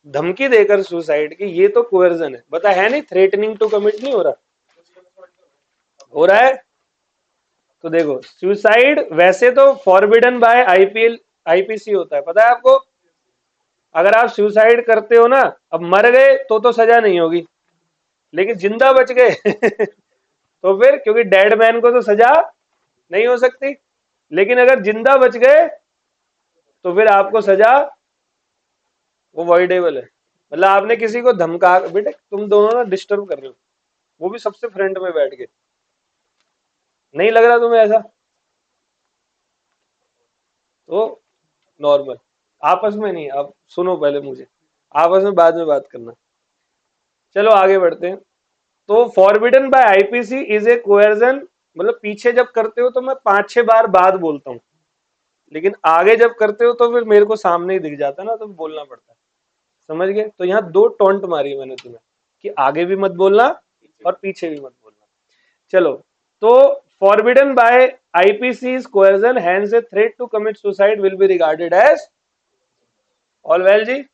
धमकी देकर सुसाइड की, ये तो कोएर्जन है, बता है नहीं, थ्रेटनिंग टू कमिट नहीं हो रहा? हो रहा है। तो देखो, सुसाइड वैसे तो फॉरबिडन बाय आईपीएल आईपीसी होता है, पता है आपको? अगर आप सुसाइड करते हो ना, अब मर गए तो सजा नहीं होगी, लेकिन जिंदा बच गए तो फिर, क्योंकि डेड मैन को तो सजा नहीं हो सकती, लेकिन अगर जिंदा बच गए तो फिर आपको सजा, वो वॉइडेबल है। मतलब आपने किसी को धमका, बेटे तुम दोनों ना डिस्टर्ब कर रहे हो, वो भी सबसे फ्रंट में बैठ के, नहीं लग रहा तुम्हें ऐसा? तो नॉर्मल, आपस में नहीं, आप सुनो पहले मुझे, आपस में बाद में बात करना। चलो आगे बढ़ते हैं। तो forbidden by IPC is a coercion, मतलब पीछे जब करते हो तो मैं 5-6 बार बाद बोलता हूँ, लेकिन आगे जब करते हो तो फिर मेरे को सामने ही दिख जाता है ना, तो बोलना पड़ता है। समझ गए? तो यहाँ दो टोंट मारी मैंने तुम्हें, कि आगे भी मत बोलना और पीछे भी मत बोलना। चलो, तो forbidden by IPC is coercion, hence a threat to commit suicide will be regarded as, all well जी।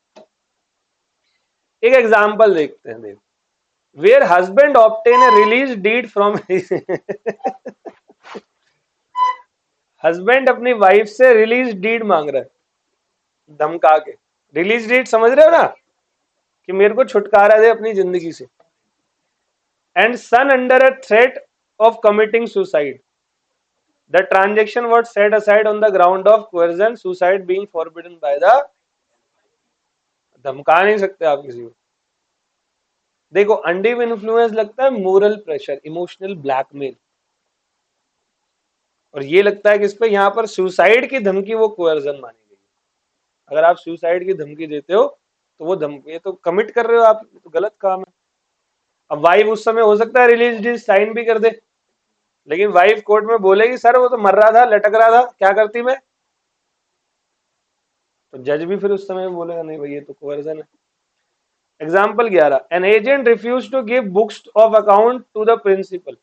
एक एग्जांपल देखते हैं, देखो, where husband obtain a release deed from husband अपनी वाइफ से रिलीज डीड मांग रहा है धमका के। रिलीज डीड समझ रहे हो ना, कि मेरे को छुटकारा दे अपनी जिंदगी से। And son under a threat of committing suicide, the transaction was set aside on the ground of coercion, suicide being forbidden by the, धमका नहीं सकते आप किसी को। देखो, अंडीव इन्फ्लुएंस लगता है मोरल प्रेशर, इमोशनल ब्लैकमेल, और ये लगता है कि इस पे, यहाँ पर सुसाइड की धमकी वो कोएर्जन मानी गई है। अगर आप सुसाइड की धमकी देते हो तो वो धमकी, ये तो कमिट कर रहे हो आप, तो गलत काम है। अब वाइफ उस समय हो सकता है रिलीज डिड साइन भी कर दे, लेकिन वाइफ कोर्ट में बोलेगी सर वो तो मर रहा था, लटक रहा था, क्या करती मैं? तो जज भी फिर उस समय बोलेगा नहीं भाई ये तो कोएर्जन है। Example 11, an agent refuse to give books of account to the principal,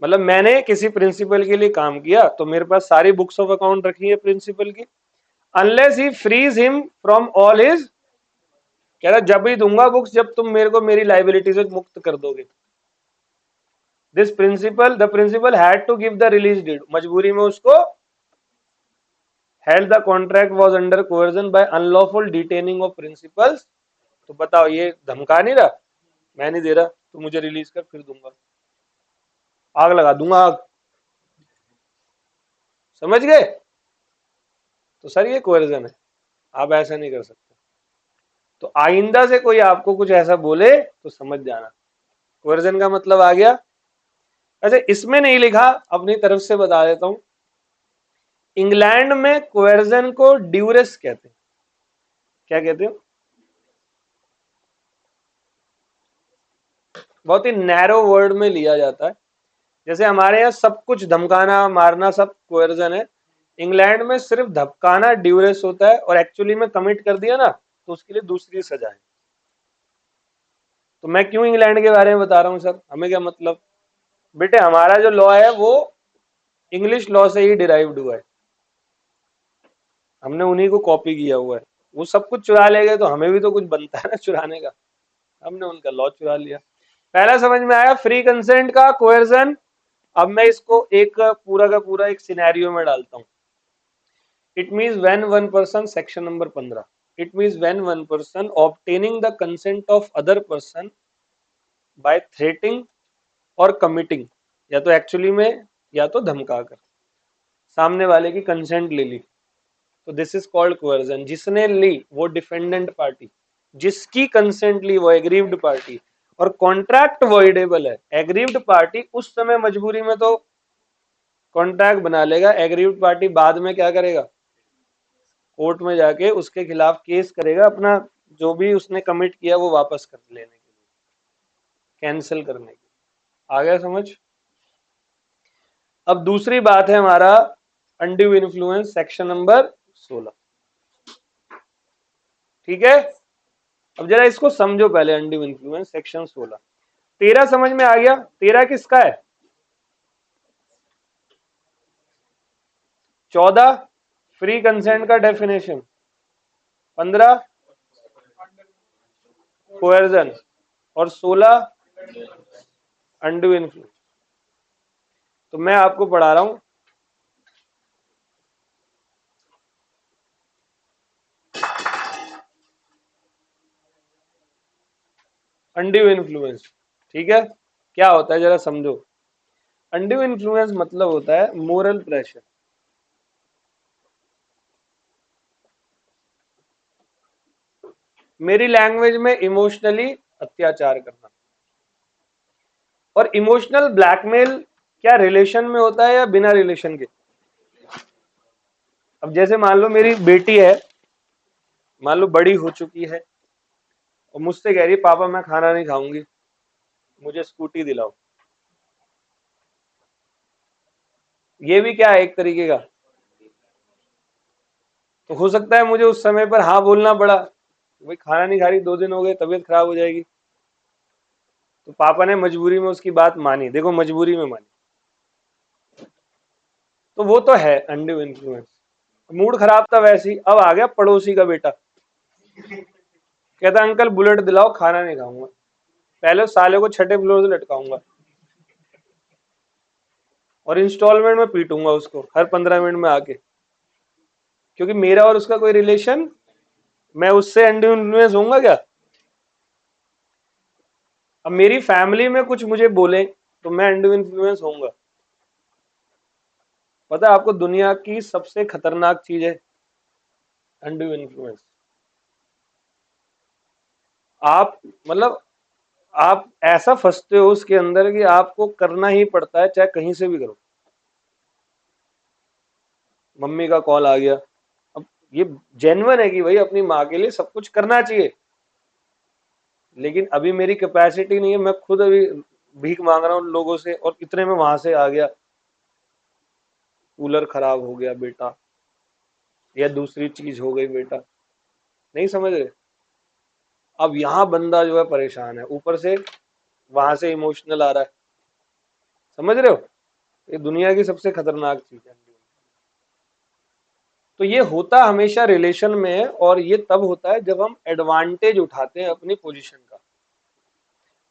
मतलब मैंने किसी प्रिंसिपल के लिए काम किया तो मेरे पास सारी बुक्स ऑफ अकाउंट रखी है प्रिंसिपल की, unless he frees him from all his, कह रहा जब ही दूंगा बुक्स जब तुम मेरे को मेरी लाइबिलिटी से मुक्त कर दोगे। This principal, the principal had to give the release deed, मजबूरी में उसको, held the contract was under coercion by unlawful detaining of principals। तो बताओ, ये धमका नहीं रहा, मैं नहीं दे रहा तो मुझे रिलीज कर, फिर दूंगा, आग लगा दूंगा आग। समझ गए? तो सर ये कोएर्जन है, आप ऐसा नहीं कर सकते। तो आइंदा से कोई आपको कुछ ऐसा बोले तो समझ जाना, कोएर्जन का मतलब आ गया। अच्छा, इसमें नहीं लिखा, अपनी तरफ से बता देता हूं, इंग्लैंड में कोएर्जन को ड्यूरेस कहते हैं। क्या कहते हो? बहुत ही नैरो वर्ड में लिया जाता है। जैसे हमारे यहाँ सब कुछ धमकाना मारना सब कोएर्जन है, इंग्लैंड में सिर्फ धमकाना ड्यूरेस होता है, और एक्चुअली में कमिट कर दिया ना तो उसके लिए दूसरी सजा है। तो मैं क्यों इंग्लैंड के बारे में बता रहा हूँ सर, हमें क्या मतलब? बेटे हमारा जो लॉ है वो इंग्लिश लॉ से ही डिराइव्ड हुआ है, हमने उन्हीं को कॉपी किया हुआ है। वो सब कुछ चुरा ले गए तो हमें भी तो कुछ बनता है ना चुराने का, हमने उनका लॉ चुरा लिया। पहला समझ में आया फ्री कंसेंट का कोएर्जन। अब मैं इसको एक पूरा का पूरा एक सिनेरियो में डालता हूं। It means when one person, section number 15, it means when one person obtaining the consent of other person by threatening और कमिटिंग, या तो एक्चुअली में या तो धमका कर सामने वाले की कंसेंट ले ली, तो दिस इज कॉल्ड कोअर्जन। जिसने ली वो डिफेंडेंट पार्टी, जिसकी कंसेंट ली वो एग्रीव्ड पार्टी। और कॉन्ट्रैक्ट वॉइडेबल है। एग्रीव्ड पार्टी उस समय मजबूरी में तो कॉन्ट्रैक्ट बना लेगा, एग्रीव्ड पार्टी बाद में क्या करेगा, कोर्ट में जाके उसके खिलाफ केस करेगा, अपना जो भी उसने कमिट किया वो वापस कर लेने के लिए, कैंसिल करने के लिए। आ गया समझ? अब दूसरी बात है हमारा अनड्यू इन्फ्लुएंस, सेक्शन नंबर 16। ठीक है, अब जरा इसको समझो पहले। Undue influence section 16। 13 समझ में आ गया? 13 किसका है? 14 फ्री कंसेंट का डेफिनेशन, 15 कोएर्जन, और 16 अनड्यू इन्फ्लुएंस। तो मैं आपको पढ़ा रहा हूं। अनड्यू इन्फ्लुएंस, ठीक है, क्या होता है जरा समझो। अनड्यू इन्फ्लुएंस मतलब होता है मोरल प्रेशर। मेरी लैंग्वेज में इमोशनली अत्याचार करना। और इमोशनल ब्लैकमेल क्या रिलेशन में होता है या बिना रिलेशन के? अब जैसे मान लो मेरी बेटी है, मान लो बड़ी हो चुकी है, और मुझसे कह रही है पापा मैं खाना नहीं खाऊंगी, मुझे स्कूटी दिलाओ। ये भी क्या है, एक तरीके का। तो हो सकता है मुझे उस समय पर हाँ बोलना पड़ा, भाई खाना नहीं खा रही, 2 दिन हो गए, तबीयत खराब हो जाएगी। तो पापा ने मजबूरी में उसकी बात मानी, देखो मजबूरी में मानी, तो वो तो है अनड्यू इन्फ्लुएंस। मूड खराब था वैसे ही, अब आ गया पड़ोसी का बेटा, कहता अंकल बुलेट दिलाओ, खाना नहीं खाऊंगा, पहले उस साले को छठे फ्लोर से लटकाऊंगा और इंस्टॉलमेंट में पीटूंगा उसको हर 15 मिनट में आके, क्योंकि मेरा और उसका कोई रिलेशन, मैं उससे अनड्यू इन्फ्लुएंस होऊंगा क्या? अब मेरी फैमिली में कुछ मुझे बोले तो मैं अनड्यू इन्फ्लुएंस होऊंगा। पता है आपको दुनिया की सबसे खतरनाक चीज है अनड्यू इन्फ्लुएंस। आप मतलब आप ऐसा फंसते हो उसके अंदर कि आपको करना ही पड़ता है, चाहे कहीं से भी करो। मम्मी का कॉल आ गया, अब ये जेन्युइन है कि भाई अपनी माँ के लिए सब कुछ करना चाहिए, लेकिन अभी मेरी कैपेसिटी नहीं है, मैं खुद अभी भीख मांग रहा हूँ लोगों से, और इतने में वहां से आ गया कूलर खराब हो गया बेटा, या दूसरी चीज हो गई बेटा, नहीं समझ रहे? अब यहाँ बंदा जो है परेशान है, ऊपर से वहां से इमोशनल आ रहा है, समझ रहे हो? ये दुनिया की सबसे खतरनाक चीज है। तो ये होता हमेशा रिलेशन में है, और ये तब होता है जब हम एडवांटेज उठाते हैं अपनी पोजीशन का।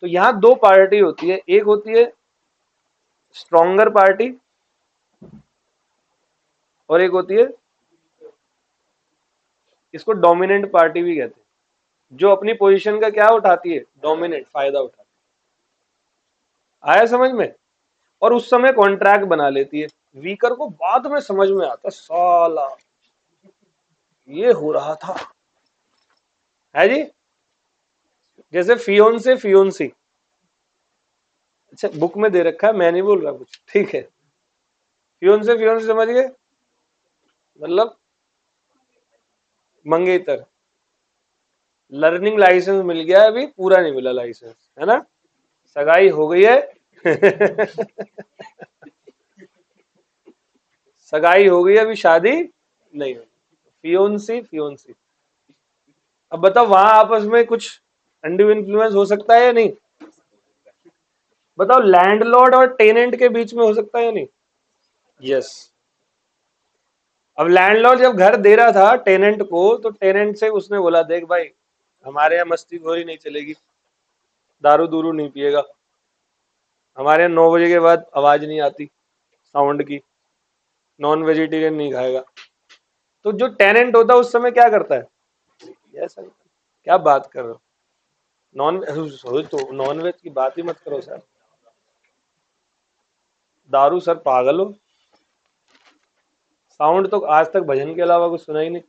तो यहाँ दो पार्टी होती है, एक होती है स्ट्रॉन्गर पार्टी, और एक होती है, इसको डोमिनेंट पार्टी भी कहते हैं, जो अपनी पोजीशन का क्या उठाती है, डोमिनेंट फायदा उठाती है। आया समझ में? और उस समय कॉन्ट्रैक्ट बना लेती है। वीकर को बाद में समझ में आता, साला ये हो रहा था, है जी। जैसे फियोन से फियोन्सी, अच्छा बुक में दे रखा है, मैं नहीं बोल रहा कुछ, ठीक है। फियोन से समझ गए, मतलब मंगेतर। लर्निंग लाइसेंस मिल गया है, अभी पूरा नहीं मिला लाइसेंस, है ना। सगाई हो गई है सगाई हो गई है, अभी शादी नहीं हुई। Fiancée fiancée. अब बताओ वहां आपस में कुछ अनड्यू इन्फ्लुएंस हो सकता है या नहीं? बताओ लैंडलॉर्ड और टेनेंट के बीच में हो सकता है या नहीं? यस। अब लैंडलॉर्ड जब घर दे रहा था टेनेंट को, तो टेनेंट से उसने बोला देख भाई, हमारे यहाँ मस्ती खोरी नहीं चलेगी, दारू दूरू नहीं पिएगा, हमारे यहाँ 9 बजे के बाद आवाज नहीं आती साउंड की, नॉन वेजिटेरियन नहीं खाएगा। तो जो टेनेंट होता है उस समय क्या करता है? यस सर, क्या बात कर रहे हो, नॉन तो नॉन वेज की बात ही मत करो सर, दारू सर पागल हो, साउंड तो आज तक भजन के अलावा कुछ सुना ही नहीं।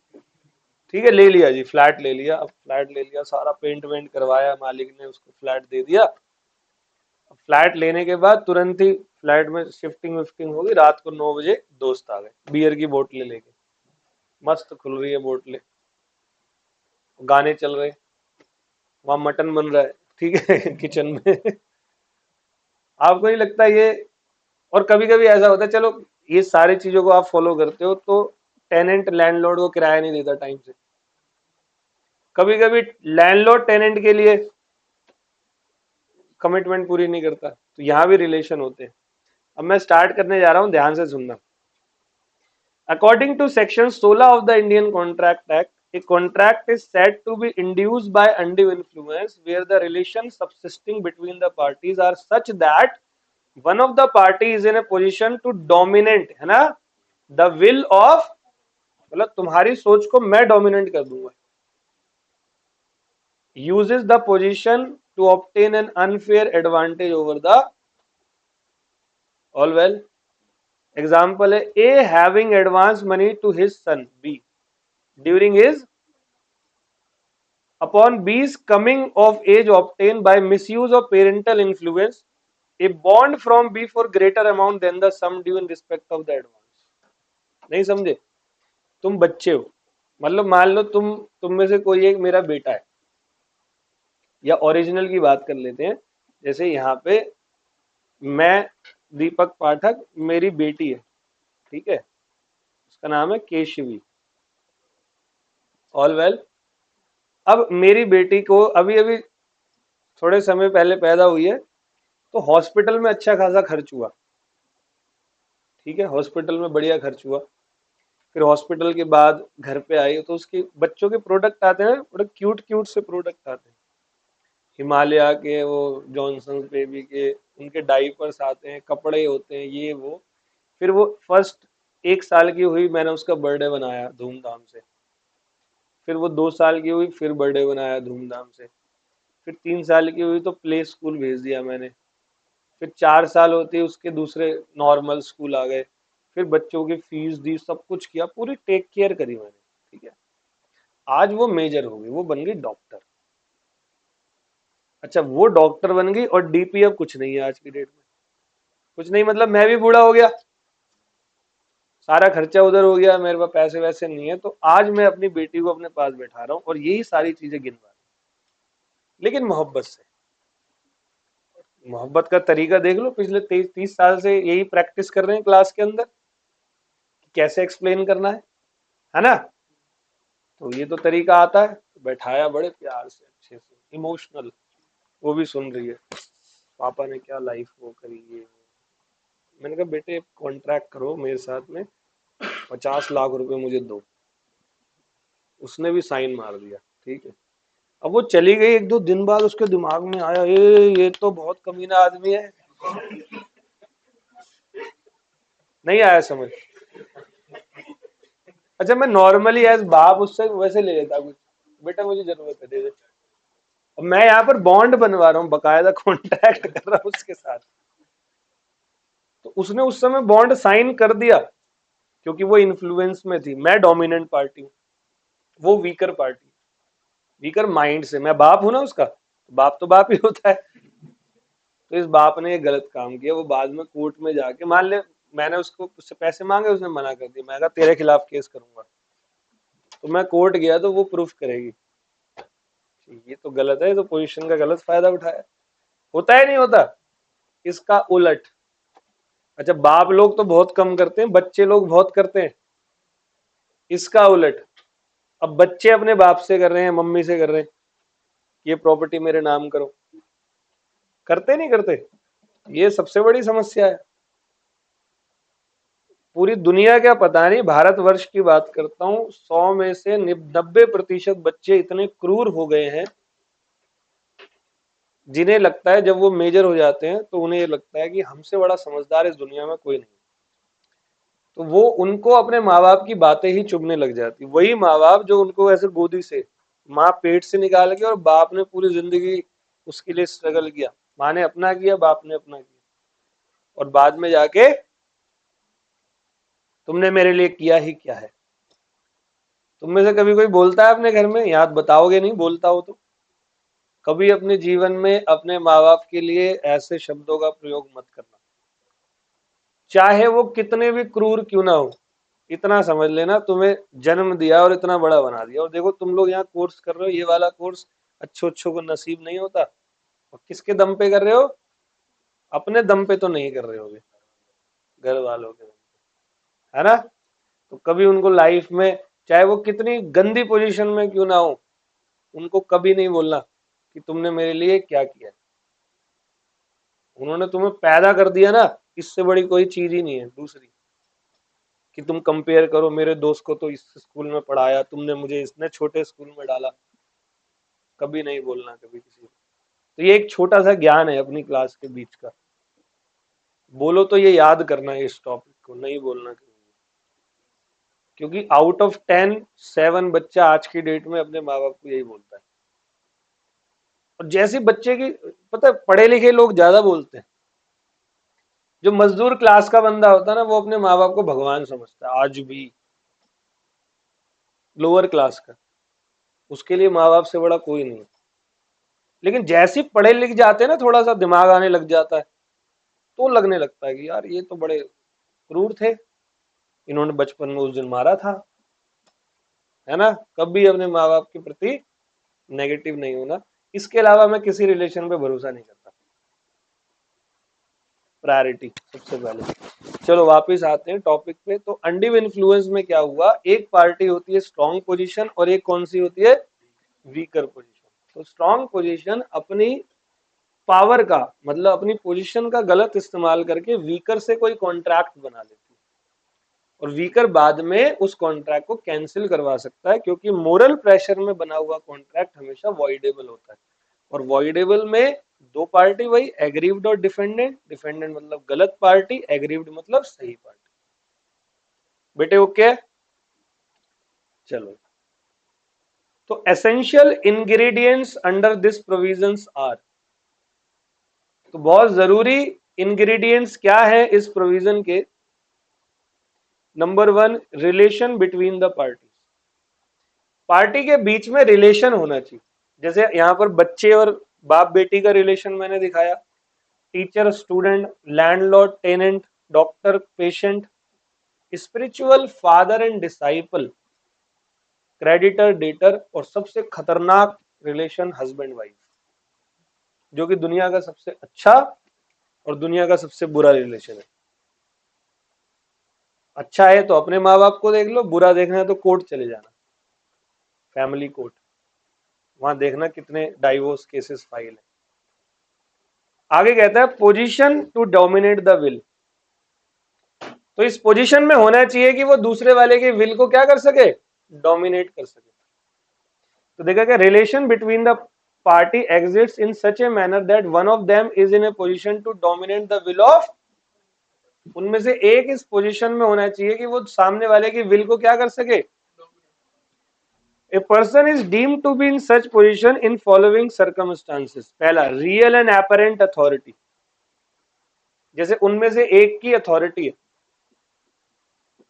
ठीक है, ले लिया जी, फ्लैट ले लिया। अब फ्लैट ले लिया, सारा पेंट वेंट करवाया, मालिक ने उसको फ्लैट दे दिया। अब फ्लैट लेने के बाद तुरंत ही फ्लैट में शिफ्टिंग विफ्टिंग होगी। रात को 9 बजे दोस्त आ गए बियर की बोतलें लेके, मस्त खुल रही है बोतलें, गाने चल रहे, वहां मटन बन रहा है, ठीक है किचन में। आपको नहीं लगता ये? और कभी कभी ऐसा होता है, चलो ये सारी चीजों को आप फॉलो करते हो तो टेनेंट लैंडलॉर्ड को किराया नहीं देता टाइम से। कभी कभी लैंडलॉर्ड टेनेंट के लिए कमिटमेंट पूरी नहीं करता, तो यहाँ भी रिलेशन होते हैं। अब मैं स्टार्ट करने जा रहा हूं, ध्यान से सुनना। According to section 16 of the Indian contract act, a contract is said to be induced by undue influence where the relations subsisting between the parties are such that one of the party is in a position to dominate, है ना, the will of, मतलब तुम्हारी सोच को मैं dominate कर दूंगा, uses the position to obtain an unfair advantage over the all well। Example है, a having advance money to his son B during his, upon B's coming of age obtained by misuse of parental influence a bond from B for greater amount than the sum due in respect of the advance। नहीं समझे? तुम बच्चे हो, मतलब मान लो तुम में से कोई एक मेरा बेटा है, या ओरिजिनल की बात कर लेते हैं, जैसे यहाँ पे मैं दीपक पाठक, मेरी बेटी है, ठीक है, उसका नाम है केशवी, ऑल वेल। अब मेरी बेटी को अभी अभी थोड़े समय पहले पैदा हुई है, तो हॉस्पिटल में अच्छा खासा खर्च हुआ, ठीक है, हॉस्पिटल में बढ़िया खर्च हुआ। फिर हॉस्पिटल के बाद घर पे आई तो उसके बच्चों के प्रोडक्ट आते हैं, बड़े क्यूट क्यूट से प्रोडक्ट आते हैं, हिमालय के, वो जॉनसन बेबी के, उनके डाइपर्स आते हैं, कपड़े होते हैं, ये वो। फिर वो फर्स्ट 1 साल की हुई, मैंने उसका बर्थडे बनाया धूमधाम से। फिर वो 2 साल की हुई, फिर बर्थडे बनाया धूमधाम से। फिर 3 साल की हुई तो प्ले स्कूल भेज दिया मैंने। फिर 4 साल होते ही उसके दूसरे नॉर्मल स्कूल आ गए। फिर बच्चों की फीस दी, सब कुछ किया, पूरी टेक केयर करी मैंने, ठीक है। आज वो मेजर हो गई, वो बन गई डॉक्टर। अच्छा, वो डॉक्टर बन गई और डीपी अब कुछ नहीं है आज की डेट में। कुछ नहीं मतलब मैं भी बूढ़ा हो गया, सारा खर्चा उधर हो गया, मेरे पास पैसे वैसे नहीं है, तो आज मैं अपनी बेटी को अपने पास बैठा रहा हूँ और यही सारी चीजें गिनवा रहा हूँ, लेकिन मोहब्बत से। मोहब्बत का तरीका देख लो, पिछले 30 साल से यही प्रैक्टिस कर रहे हैं क्लास के अंदर, कैसे एक्सप्लेन करना है ना। तो ये तो तरीका आता है, तो बैठाया बड़े प्यार से, अच्छे से, इमोशनल। वो भी सुन रही है, पापा ने क्या लाइफ वो करी ये। मैंने कहा बेटे कॉन्ट्रैक्ट करो मेरे साथ में, 50 लाख रुपए मुझे दो। उसने भी साइन मार दिया, ठीक है। अब वो चली गई, 1-2 दिन बाद उसके दिमाग में आया, ये तो बहुत कमीना आदमी है। नहीं आया समझ? अच्छा, मैं नॉर्मली एज बाप उससे वैसे ले लेता कुछ, बेटा मुझे जरूरत है, दे दे। अब मैं यहाँ पर बॉन्ड बनवा रहा हूँ, बकायदा कॉन्ट्रैक्ट कर रहा हूँ उसके साथ। तो उसने उस समय बॉन्ड साइन कर दिया, क्योंकि वो इन्फ्लुएंस में थी। मैं डोमिनेंट पार्टी हूँ, वो वीकर पार्टी, वीकर माइंड से। मैं बाप हूं ना उसका, तो बाप तो बाप ही होता है। तो इस बाप ने ये गलत काम किया। वो बाद में कोर्ट में जाके, मान ले मैंने उससे पैसे मांगे, उसने मना कर दिया, मैं कहा तेरे खिलाफ केस करूंगा। तो मैं कोर्ट गया तो वो प्रूफ करेगी ये तो गलत है, तो पोजीशन का गलत फायदा उठाया। होता है नहीं होता? इसका उलट, अच्छा बाप लोग तो बहुत कम करते हैं, बच्चे लोग बहुत करते हैं। इसका उलट, अब बच्चे अपने बाप से कर रहे हैं, मम्मी से कर रहे हैं, ये प्रॉपर्टी मेरे नाम करो। करते नहीं करते? ये सबसे बड़ी समस्या है। पूरी दुनिया क्या पता नहीं, भारतवर्ष की बात करता हूँ, 100 में से 90% बच्चे इतने क्रूर हो गए हैं, जिन्हें लगता है जब वो मेजर हो जाते हैं तो उन्हें ये लगता है कि हमसे बड़ा समझदार इस दुनिया में कोई नहीं। तो वो उनको अपने माँ बाप की बातें ही चुभने लग जाती। वही माँ बाप जो उनको ऐसे गोदी से, माँ पेट से निकाल के, और बाप ने पूरी जिंदगी उसके लिए स्ट्रगल किया। माँ ने अपना किया, बाप ने अपना किया, और बाद में जाके तुमने मेरे लिए किया ही क्या है। तुम में से कभी कोई बोलता है अपने घर में? याद बताओगे नहीं, बोलता हो तो। कभी अपने जीवन में अपने माँ बाप के लिए ऐसे शब्दों का प्रयोग मत करना, चाहे वो कितने भी क्रूर क्यों ना हो। इतना समझ लेना, तुम्हें जन्म दिया और इतना बड़ा बना दिया, और देखो तुम लोग यहाँ कोर्स कर रहे हो, ये वाला कोर्स अच्छों अच्छों को नसीब नहीं होता। और किसके दम पे कर रहे हो? अपने दम पे तो नहीं कर रहे होगे, घर वालों के दम पे, है ना। तो कभी उनको लाइफ में, चाहे वो कितनी गंदी पोजीशन में क्यों ना हो, उनको कभी नहीं बोलना कि तुमने मेरे लिए क्या किया। उन्होंने तुम्हें पैदा कर दिया ना, इससे बड़ी कोई चीज ही नहीं है दूसरी, कि तुम कंपेयर करो, मेरे दोस्त को तो इस स्कूल में पढ़ाया तुमने, मुझे इसने छोटे स्कूल में डाला। कभी नहीं बोलना कभी किसी को। तो ये एक छोटा सा ज्ञान है अपनी क्लास के बीच का। बोलो तो ये याद करना है, इस टॉपिक को नहीं बोलना कभी, क्योंकि आउट ऑफ 10 7 बच्चा आज की डेट में अपने माँ बाप को यही बोलता है। और जैसे बच्चे की, पता है, पढ़े लिखे लोग ज्यादा बोलते हैं। जो मजदूर क्लास का बंदा होता है ना, वो अपने माँ बाप को भगवान समझता है आज भी, लोअर क्लास का। उसके लिए माँ बाप से बड़ा कोई नहीं। लेकिन जैसे ही पढ़े लिख जाते हैं ना, थोड़ा सा दिमाग आने लग जाता है, तो लगने लगता है कि यार ये तो बड़े क्रूर थे, इन्होंने बचपन में उस दिन मारा था, है ना। कभी अपने माँ बाप के प्रति नेगेटिव नहीं होना। इसके अलावा मैं किसी रिलेशन पे भरोसा नहीं करता। प्रायोरिटी सबसे पहले। चलो वापस आते हैं टॉपिक पे। तो अंडिव इन्फ्लुएंस में क्या हुआ, एक पार्टी होती है स्ट्रॉन्ग पोजीशन और एक कौन सी होती है, वीकर पोजीशन। तो स्ट्रॉन्ग पोजीशन अपनी पावर का, मतलब अपनी पोजीशन का गलत इस्तेमाल करके वीकर से कोई कॉन्ट्रैक्ट बना लेती है, और वीकर बाद में उस कॉन्ट्रैक्ट को कैंसिल करवा सकता है, क्योंकि मोरल प्रेशर में बना हुआ कॉन्ट्रैक्ट हमेशा वॉइडेबल होता है। और वॉइडेबल में दो पार्टी, वही एग्रीव्ड और डिफेंडेंट। डिफेंडेंट मतलब गलत पार्टी, एग्रीव्ड मतलब सही पार्टी। बेटे ओके, चलो। तो essential ingredients under this provisions are, तो बहुत जरूरी इंग्रेडिएंट्स क्या है इस प्रोविजन के। Number 1, relation between the party. पार्टी के बीच में रिलेशन होना चाहिए। जैसे यहां पर बच्चे और बाप बेटी का रिलेशन मैंने दिखाया, teacher student, landlord tenant, doctor patient, spiritual father and disciple, creditor debtor, और सबसे खतरनाक रिलेशन हस्बैंड वाइफ, जो कि दुनिया का सबसे अच्छा और दुनिया का सबसे बुरा रिलेशन है। अच्छा है तो अपने माँ बाप को देख लो, बुरा देखना है तो कोर्ट चले जाना, फैमिली कोर्ट, वहां देखना कितने डाइवोर्स केसेस फाइल है। आगे कहता है position to dominate the will. तो इस पोजीशन में होना चाहिए कि वो दूसरे वाले के विल को क्या कर सके, डोमिनेट कर सके। तो देखा क्या, relation between the party exists in such a manner that one of them is in a position to dominate the will of, उनमें से एक इस पोजीशन में होना चाहिए कि वो सामने वाले की विल को क्या कर सके। A person is deemed to be in such position in following circumstances. पहला, रियल एंड एपरेंट अथॉरिटी, जैसे उनमें से एक की अथॉरिटी है।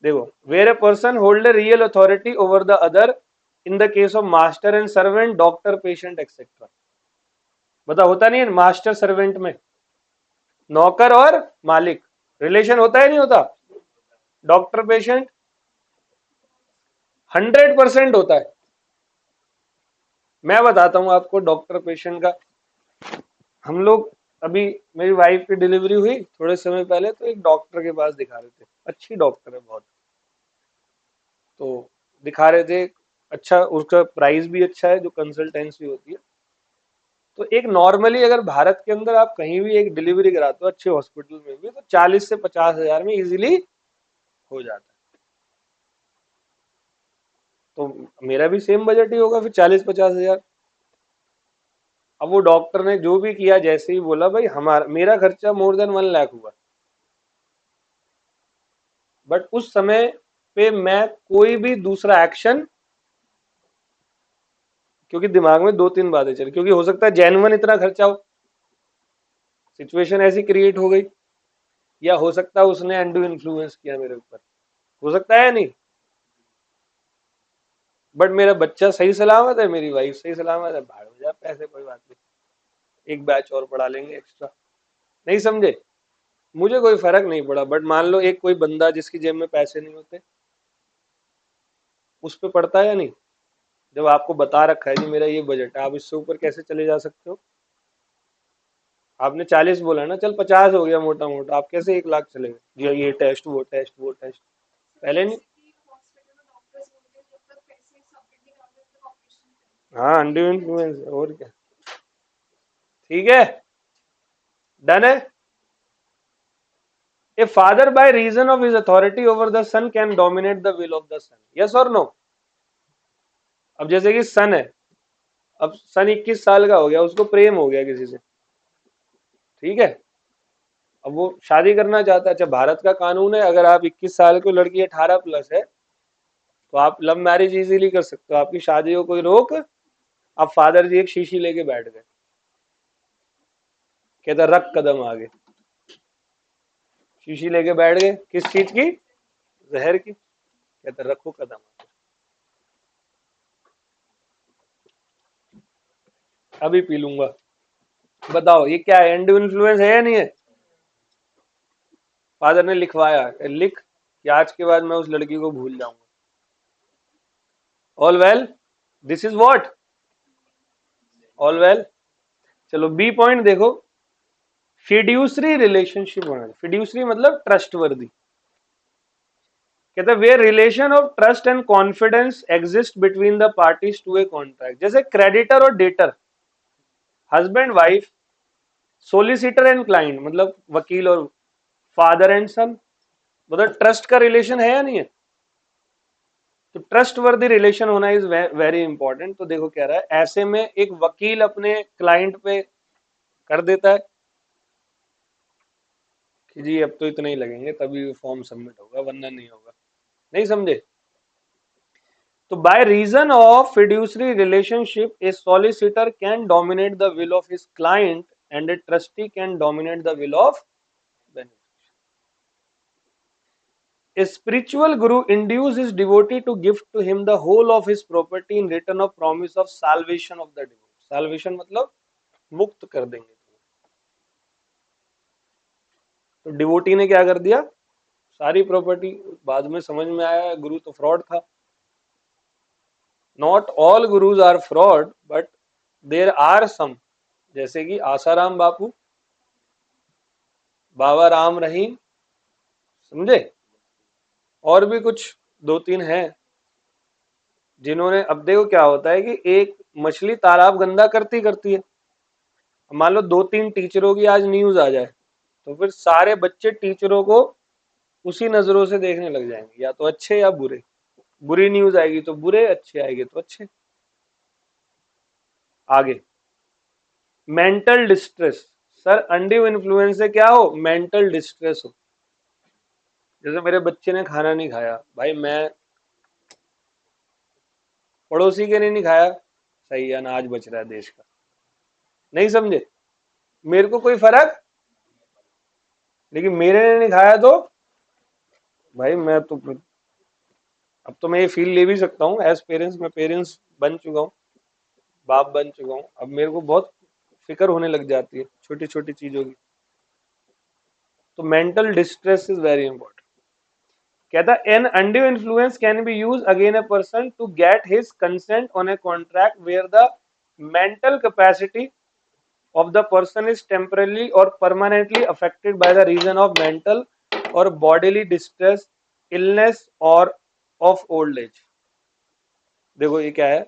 देखो, where a person hold a real authority over the other in the case of master and servant, doctor patient etcetera. बता, होता नहीं है मास्टर सर्वेंट में, नौकर और मालिक रिलेशन होता है नहीं होता, डॉक्टर पेशेंट 100% होता है। मैं बताता हूं आपको डॉक्टर पेशेंट का। हम लोग अभी, मेरी वाइफ की डिलीवरी हुई थोड़े समय पहले, तो एक डॉक्टर के पास दिखा रहे थे, अच्छी डॉक्टर है बहुत, तो दिखा रहे थे। अच्छा, उसका प्राइस भी अच्छा है जो कंसल्टेंसी होती है। तो एक नॉर्मली अगर भारत के अंदर आप कहीं भी एक डिलीवरी कराते हो अच्छे हॉस्पिटल में भी, तो 40 से 50 हजार में इजीली हो जाता है। तो मेरा भी सेम बजट ही होगा फिर, 40-50 हजार। अब वो डॉक्टर ने जो भी किया, जैसे ही बोला भाई हमारा मेरा खर्चा मोर देन 1 लाख हुआ, बट उस समय पे मैं कोई भी दूसरा एक्शन, क्योंकि दिमाग में 2-3 बातें चली, क्योंकि हो सकता है जेन्युइन इतना खर्चा हो, सिचुएशन ऐसी क्रिएट हो गई, या हो सकता है उसने अनडू इन्फ्लुएंस किया मेरे ऊपर। हो सकता है या नहीं? बट मेरा बच्चा सही सलामत है, मेरी वाइफ सही सलामत है, भाड़ हो जाए पैसे, कोई बात नहीं, एक बैच और पढ़ा लेंगे एक्स्ट्रा। नहीं समझे? मुझे कोई फर्क नहीं पड़ा, बट मान लो एक कोई बंदा जिसकी जेब में पैसे नहीं होते, उस पर पड़ता है या नहीं? जब आपको बता रखा है जी मेरा ये बजट है, आप इससे ऊपर कैसे चले जा सकते हो? आपने 40 बोला ना, चल 50 हो गया मोटा मोटा, आप कैसे 1 लाख चले गए जी? ये टेस्ट, वो टेस्ट, वो टेस्ट, पहले नहीं। हाँ, अंडर इन्फ्लुएंस और क्या। ठीक है, डन है। A father by reason of his authority over the son can dominate the will of the son, yes और नो? अब जैसे कि सन है, अब सन 21 साल का हो गया, उसको प्रेम हो गया किसी से, ठीक है, अब वो शादी करना चाहता है। अच्छा, भारत का कानून है, अगर आप 21 साल की लड़की 18+ है तो आप लव मैरिज इजीली कर सकते हो, आपकी शादी को कोई रोक। अब फादर जी एक शीशी लेके बैठ गए, कहता रख कदम आगे, शीशी लेके बैठ गए, किस चीज की? जहर की। कहता रखो कदम आगे, अभी पी लूंगा। बताओ ये क्या है, एंड इन्फ्लुएंस है या नहीं है? फादर ने लिखवाया, लिख कि आज के बाद मैं उस लड़की को भूल जाऊंगा। All well, this is what, all well. चलो बी पॉइंट देखो, फिड्यूसरी रिलेशनशिप होना, फिड्यूसरी मतलब ट्रस्टवर्दी। कहते हैं where relation of trust and confidence exist between the parties to a contract, जैसे क्रेडिटर और debtor, husband wife, solicitor and client मतलब वकील और फादर एंड सन, मतलब ट्रस्ट का रिलेशन है या नहीं है? तो ट्रस्ट वर्दी रिलेशन होना इज वेरी इंपॉर्टेंट। तो देखो कह रहा है ऐसे में एक वकील अपने क्लाइंट पे कर देता है कि जी अब तो इतने ही लगेंगे तभी फॉर्म सबमिट होगा, वरना नहीं होगा। नहीं समझे? तो by reason of fiduciary relationship a solicitor can dominate the will of his client and a trustee can dominate the will of beneficiary. A spiritual guru induces his devotee to give to him the whole of his property in return of promise of salvation of the devotee. Salvation मतलब मुक्त कर देंगे। तो devotee ने क्या कर दिया, सारी प्रॉपर्टी। बाद में समझ में आया गुरु तो फ्रॉड था। Not all gurus are fraud but there are some, जैसे कि आसाराम बापू, बाबा राम रहीम, समझे, और भी कुछ 2-3 हैं जिन्होंने। अब देखो क्या होता है कि एक मछली तालाब गंदा करती करती है, मान लो 2-3 टीचरों की आज न्यूज आ जाए तो फिर सारे बच्चे टीचरों को उसी नजरों से देखने लग जाएंगे, या तो अच्छे या बुरे। बुरी न्यूज आएगी तो बुरे, अच्छे आएगी तो अच्छे। आगे, mental distress. Sir undue influence से क्या हो, मेंटल डिस्ट्रेस हो। जैसे मेरे बच्चे ने खाना नहीं खाया, भाई मैं पड़ोसी के ने नहीं खाया, सही है, अनाज बच रहा है देश का। नहीं समझे? मेरे को कोई फर्क, लेकिन मेरे ने नहीं खाया तो भाई मैं तो, अब तो मैं ये फील ले भी सकता हूँ एज पेरेंट्स, मैं पेरेंट्स बन चुका हूँ, बाप बन चुका हूँ, अब मेरे को बहुत फिक्र होने लग जाती है छोटी छोटी चीजों की। तो mental distress is very important. कहता an undue influence can be use again a person to get his consent on a contract where the mental capacity of the person is temporarily or permanently affected by the reason of mental or bodily distress, illness or of old age। देखो ये क्या है,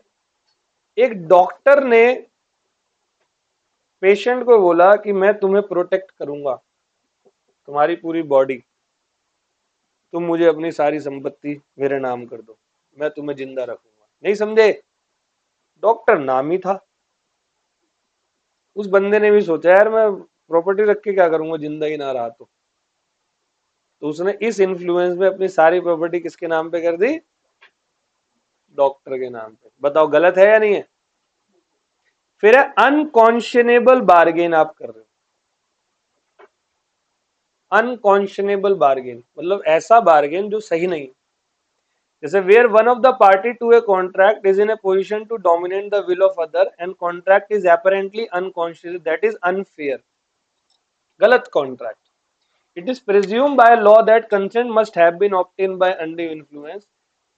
एक doctor ने patient को बोला कि मैं तुम्हें प्रोटेक्ट करूंगा, तुम्हारी पूरी बॉडी, तुम मुझे अपनी सारी संपत्ति मेरे नाम कर दो, मैं तुम्हें जिंदा रखूंगा। नहीं समझे? डॉक्टर नाम ही था। उस बंदे ने भी सोचा यार मैं प्रॉपर्टी रख के क्या करूंगा, जिंदा ही ना रहा तो उसने इस इन्फ्लुएंस में अपनी सारी प्रॉपर्टी किसके नाम पे कर दी, डॉक्टर के नाम पे। बताओ गलत है या नहीं है? फिर है अनकॉन्शनेबल बार्गेन आप कर रहे हो। अनकॉन्शनेबल बार्गेन मतलब ऐसा बार्गेन जो सही नहीं, जैसे where one of the party to a contract is in a position to dominate the will of other and contract is apparently unconscious, that is unfair, गलत contract. It is presumed by law that consent must have been obtained by undue influence.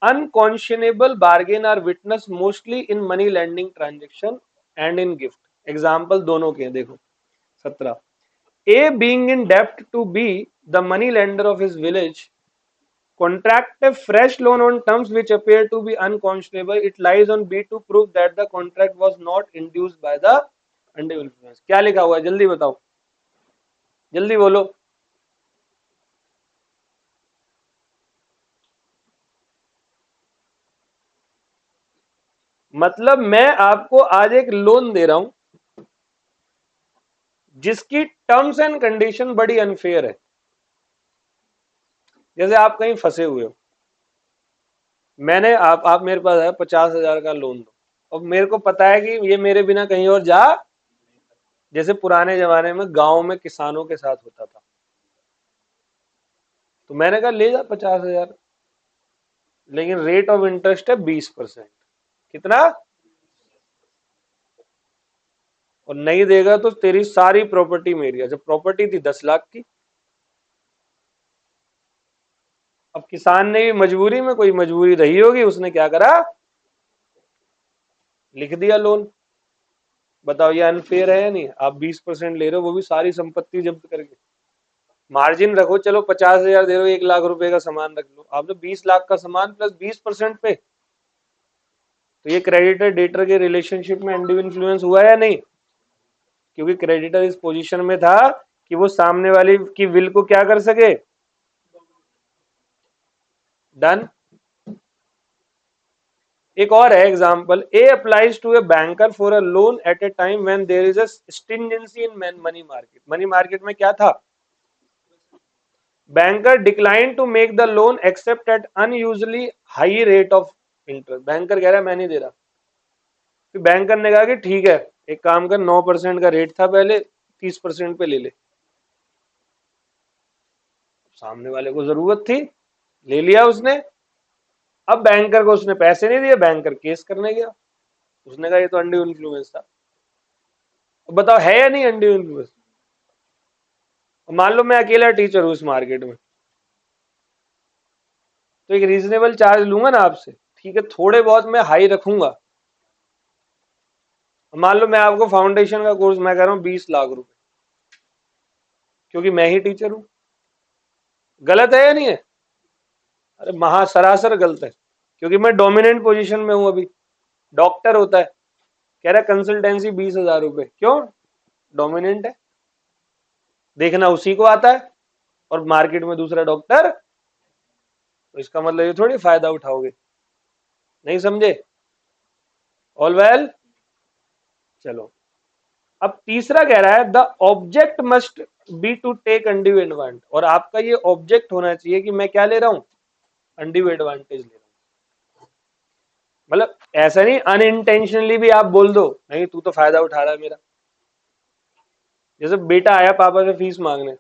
Unconscionable bargain are witnessed mostly in money lending transaction and in gift. Example दोनों के देखो 17. A being in debt to B, the money lender of his village, contract a fresh loan on terms which appear to be unconscionable. It lies on B to prove that the contract was not induced by the undue influence. क्या लिखा हुआ है जल्दी बताओ, जल्दी बोलो. मतलब मैं आपको आज एक लोन दे रहा हूं जिसकी टर्म्स एंड कंडीशन बड़ी अनफेयर है. जैसे आप कहीं फंसे हुए हो, मैंने आप मेरे पास है 50,000 का लोन दो, और मेरे को पता है कि ये मेरे बिना कहीं और जा, जैसे पुराने जमाने में गांव में किसानों के साथ होता था, तो मैंने कहा ले जा 50,000, लेकिन रेट ऑफ इंटरेस्ट है 20%. कितना? और नहीं देगा तो तेरी सारी प्रॉपर्टी मेरी है. जब प्रॉपर्टी थी 10 लाख की. अब किसान ने भी मजबूरी में, कोई मजबूरी रही होगी, उसने क्या करा, लिख दिया लोन. बताओ ये अनफेयर है या नहीं? आप 20% ले रहे हो, वो भी सारी संपत्ति जब्त करके. मार्जिन रखो, चलो 50,000 दे रहे हो, 1 लाख रुपए का सामान रख लो, आपने 20 लाख का सामान प्लस 20% पे. तो ये क्रेडिटर डेटर के रिलेशनशिप में अनड्यू इन्फ्लुएंस हुआ या नहीं? क्योंकि क्रेडिटर इस पोजीशन में था कि वो सामने वाली की विल को क्या कर सके, डन. एक और है example. A applies to a banker for a loan at a time when there is a stringency in money market. Money market में क्या था? Banker decline to make the loan except at unusually high rate of interest. Banker कह रहा है मैं नहीं दे रहा. फिर बैंकर ने कहा कि ठीक है, एक काम कर, 9% का रेट था पहले, 30% पे ले ले. सामने वाले को जरूरत थी, ले लिया उसने. अब बैंकर को उसने पैसे नहीं दिए, बैंकर केस करने गया. उसने कहा ये तो अनड्यू इन्फ्लुएंस था. अब बताओ है या नहीं अनड्यू इन्फ्लुएंस? मान लो मैं अकेला टीचर हूं इस मार्केट में, तो एक रीजनेबल चार्ज लूंगा ना आपसे, ठीक है, थोड़े बहुत मैं हाई रखूंगा. मान लो मैं आपको फाउंडेशन का कोर्स मैं कर रहा हूं 20 लाख रुपए, क्योंकि मैं ही टीचर हूं. गलत है या नहीं है? अरे महा सरासर गलत है, क्योंकि मैं डोमिनेंट पोजीशन में हूं. अभी डॉक्टर होता है, कह रहा है कंसल्टेंसी 20,000 रुपए, क्यों? डोमिनेंट है, देखना उसी को आता है, और मार्केट में दूसरा डॉक्टर, तो इसका मतलब ये थोड़ी फायदा उठाओगे. नहीं समझे? All well. चलो, अब तीसरा कह रहा है the object must be to take undue advantage. और आपका ये ऑब्जेक्ट होना चाहिए कि मैं क्या ले रहा हूं, अनड्यू एडवांटेज ले रहा हूं. मतलब ऐसा नहीं अनइंटेंशनली भी आप बोल दो नहीं तू तो फायदा उठा रहा है मेरा. जैसे बेटा आया पापा से फीस मांगने,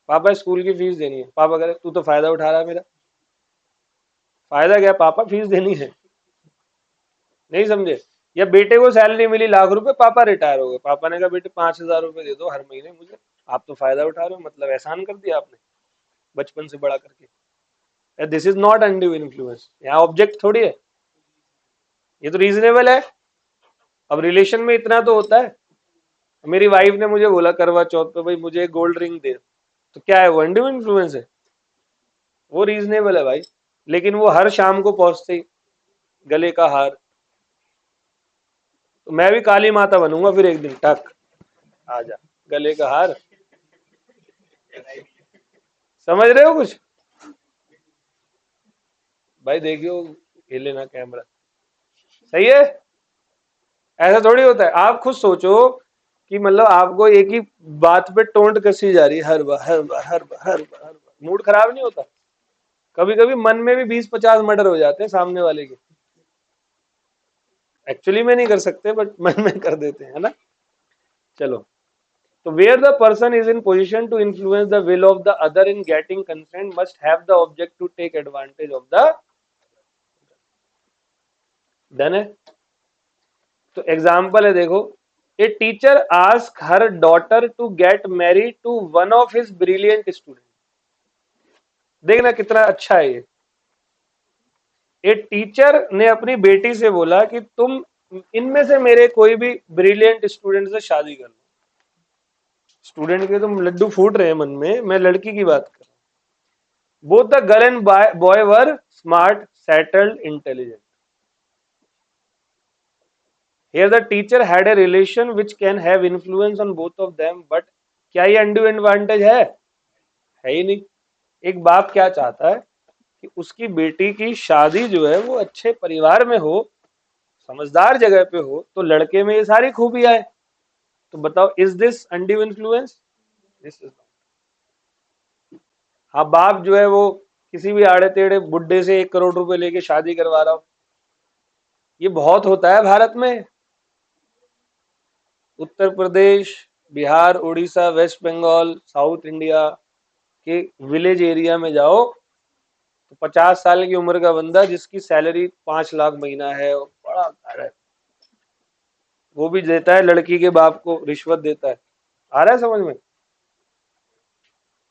पापा स्कूल की फीस देनी है, पापा कह रहे तू तो फायदा उठा रहा है मेरा. फायदा क्या? पापा फीस देनी है. नहीं समझे? या बेटे को सैलरी मिली 1 लाख रुपए, पापा रिटायर हो गए, पापा ने कहा बेटे 5,000 रुपए दे दो हर महीने मुझे. आप तो फायदा उठा रहे हो, मतलब एहसान कर दिया आपने बचपन से बड़ा करके. This is not undue influence. यहाँ ऑब्जेक्ट थोड़ी है, ये तो रीजनेबल है. अब रिलेशन में इतना तो होता है. मेरी वाइफ ने मुझे बोला करवा चौथ पे भाई मुझे गोल्ड रिंग दे, तो क्या है वो अनड्यू इन्फ्लुएंस है? वो रीजनेबल है भाई. लेकिन वो हर शाम को पहुंचते ही गले का हार, तो मैं भी काली माता बनूंगा फिर एक दिन, टक आ जा गले का हार. समझ रहे हो कुछ? भाई देखियो, हिले ना कैमरा. सही है? ऐसा थोड़ी होता है. आप खुद सोचो कि मतलब आपको एक ही बात पे टोंट कसी जा रही है हर बार हर बार हर बार हर बार हर बार. मूड खराब नहीं होता? कभी कभी मन में भी 20-50 मर्डर हो जाते हैं सामने वाले के. एक्चुअली में नहीं कर सकते बट मन में कर देते हैं, है ना. चलो, तो where the person is in position to influence the will of the other in getting consent must have the object to take advantage of the done है। तो एग्जाम्पल है देखो, a teacher ask her daughter to get married to one of his brilliant student. देखना कितना अच्छा है ये। एक टीचर ने अपनी बेटी से बोला कि तुम इनमें से मेरे कोई भी ब्रिलियंट स्टूडेंट से शादी कर लो। स्टूडेंट के तो लड्डू फूट रहे हैं मन में, मैं लड़की की बात कर रहा हूं। Both the girl and boy were smart, settled, intelligent. Here the teacher had a relation which can have influence on both of them, but क्या ये अनड्यू एडवांटेज है ही नहीं। एक बाप क्या चाहता है कि उसकी बेटी की शादी जो है वो अच्छे परिवार में हो, समझदार जगह पे हो, तो लड़के में ये सारी खूबियां है। तो बताओ, is this undue influence? This is. हाँ, बाप जो है वो किसी भी आड़े टेढ़े बुड्ढे से 1 करोड़ रुपए लेके शादी करवा रहा हो, ये बहुत होता है भारत में। Uttar Pradesh, Bihar, Odisha, west Bengal, south India के विलेज एरिया में जाओ तो 50 साल की उम्र का बंदा जिसकी सैलरी 5 लाख महीना है, बड़ा घर है, वो भी देता है लड़की के बाप को, रिश्वत देता है। आ रहा है समझ में?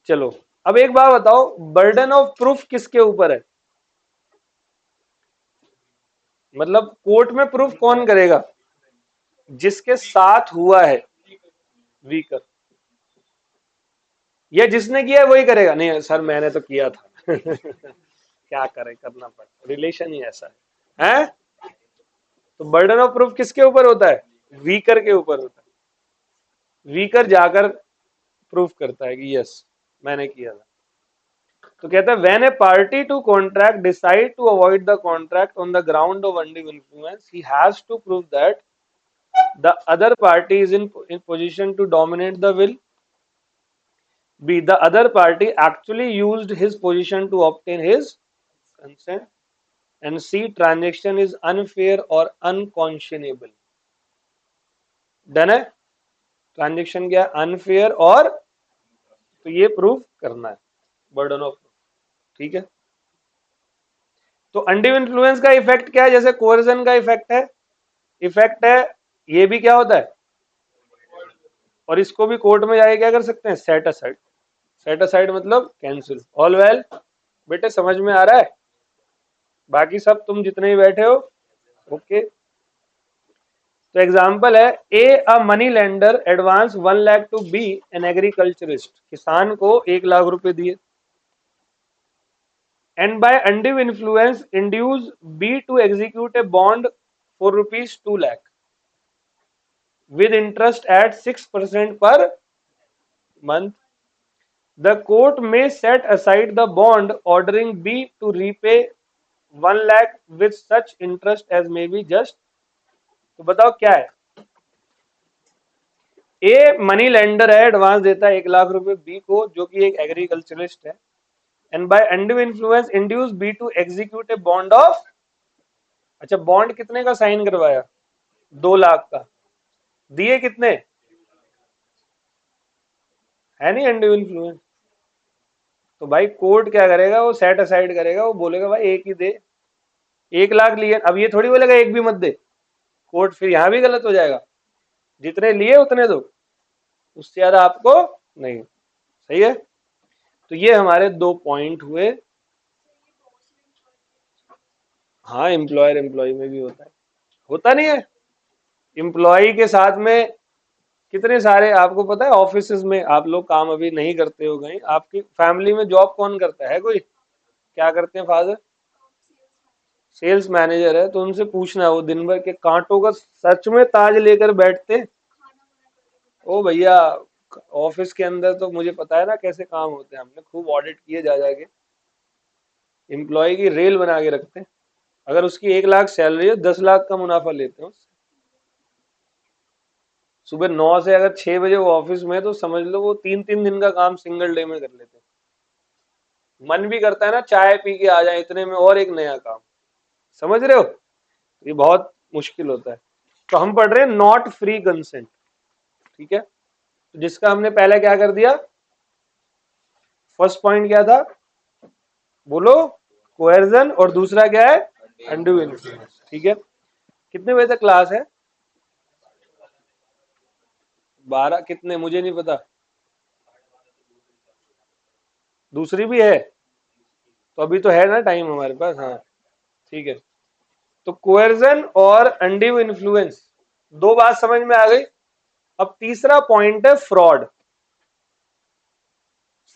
चलो, अब एक बात बताओ, बर्डन ऑफ प्रूफ किसके ऊपर है? मतलब कोर्ट में प्रूफ कौन करेगा? जिसके साथ हुआ है, वीकर, या जिसने किया है वही करेगा? नहीं सर मैंने तो किया था क्या करे, करना पड़ता, रिलेशन ही ऐसा है। तो बर्डन ऑफ प्रूफ किसके ऊपर होता है? वीकर के ऊपर होता है। वीकर जाकर प्रूफ करता है कि यस मैंने किया था। तो कहता है when a party to contract decide to avoid the contract on the ground of undue influence, he has to prove that the other party is in position to dominate the will. B, the other party actually used his position to obtain his consent. And C, transaction is unfair or unconscionable. Done है? Transaction क्या? Unfair और, तो ये proof करना है, burden of proof. ठीक है। तो अनड्यू इन्फ्लुएंस का इफेक्ट क्या है? जैसे कोर्जन का इफेक्ट है, ये भी क्या होता है? और इसको भी कोर्ट में जाके क्या कर सकते हैं? Set aside. सेट असाइड मतलब कैंसिल। ऑल वेल बेटे, समझ में आ रहा है? बाकी सब तुम जितने ही बैठे हो ओके। तो एग्जांपल है, a uh money lender advance 1 lakh to be an agriculturist. किसान को 1 लाख रुपए दिए, and by undue influence induce B to execute a bond for ₹2 lakh with interest at 6% per month. The court may set aside the bond ordering B to repay 1 lakh with such interest as may be just. तो बताओ क्या है? A money lender है, advance देता है 1 लाख रुपए B को जो कि एक एग्रीकल्चरिस्ट है, and by undue influence induce B to execute a bond of, अच्छा बॉन्ड कितने का साइन करवाया? 2 लाख का। दिए कितने? है नहीं अनड्यू इन्फ्लुएंस। तो भाई कोर्ट क्या करेगा? वो सेट असाइड करेगा, वो बोलेगा भाई एक ही दे। 1 लाख लिए, अब ये थोड़ी बोलेगा एक भी मत दे। कोर्ट फिर यहां भी गलत हो जाएगा, जितने लिए उतने दो, उससे ज्यादा आपको नहीं। सही है। तो ये हमारे 2 पॉइंट हुए। हाँ, एम्प्लॉयर एम्प्लॉय में भी होता है, होता नहीं है? एम्प्लॉय के साथ में कितने सारे, आपको पता है ऑफिस में आप लोग काम अभी नहीं करते हो गए, आपकी फैमिली में जॉब कौन करता है? कोई? क्या करते हैं फादर? सेल्स मैनेजर है। तो उनसे पूछना, वो दिन भर के कांटों का सच में ताज लेकर बैठते हैं? ओ भैया, ऑफिस के अंदर तो मुझे पता है ना कैसे काम होते हैं, हमने खूब ऑडिट किए जा जाके। एम्प्लॉय की रेल बना के रखते हैं। अगर उसकी 1 लाख सैलरी है, 10 लाख का मुनाफा लेते हैं उससे। सुबह 9 से अगर 6 बजे वो ऑफिस में है, तो समझ लो वो 3-3 दिन का काम सिंगल डे में कर लेते हैं। मन भी करता है ना चाय पी के आ जाए, इतने में और एक नया काम। समझ रहे हो? ये बहुत मुश्किल होता है। तो हम पढ़ रहे हैं नॉट फ्री कंसेंट। ठीक है। तो जिसका हमने पहले क्या कर दिया, फर्स्ट पॉइंट क्या था बोलो? कोएर्जन। और दूसरा क्या है? Undue influence. ठीक है। कितने बजे तक क्लास है? 12 कितने, मुझे नहीं पता। दूसरी भी है? तो अभी तो है ना टाइम हमारे पास, हाँ। ठीक है। तो कोएर्जन और अनड्यू इन्फ्लुएंस, दो बात समझ में आ गई। अब तीसरा पॉइंट है फ्रॉड,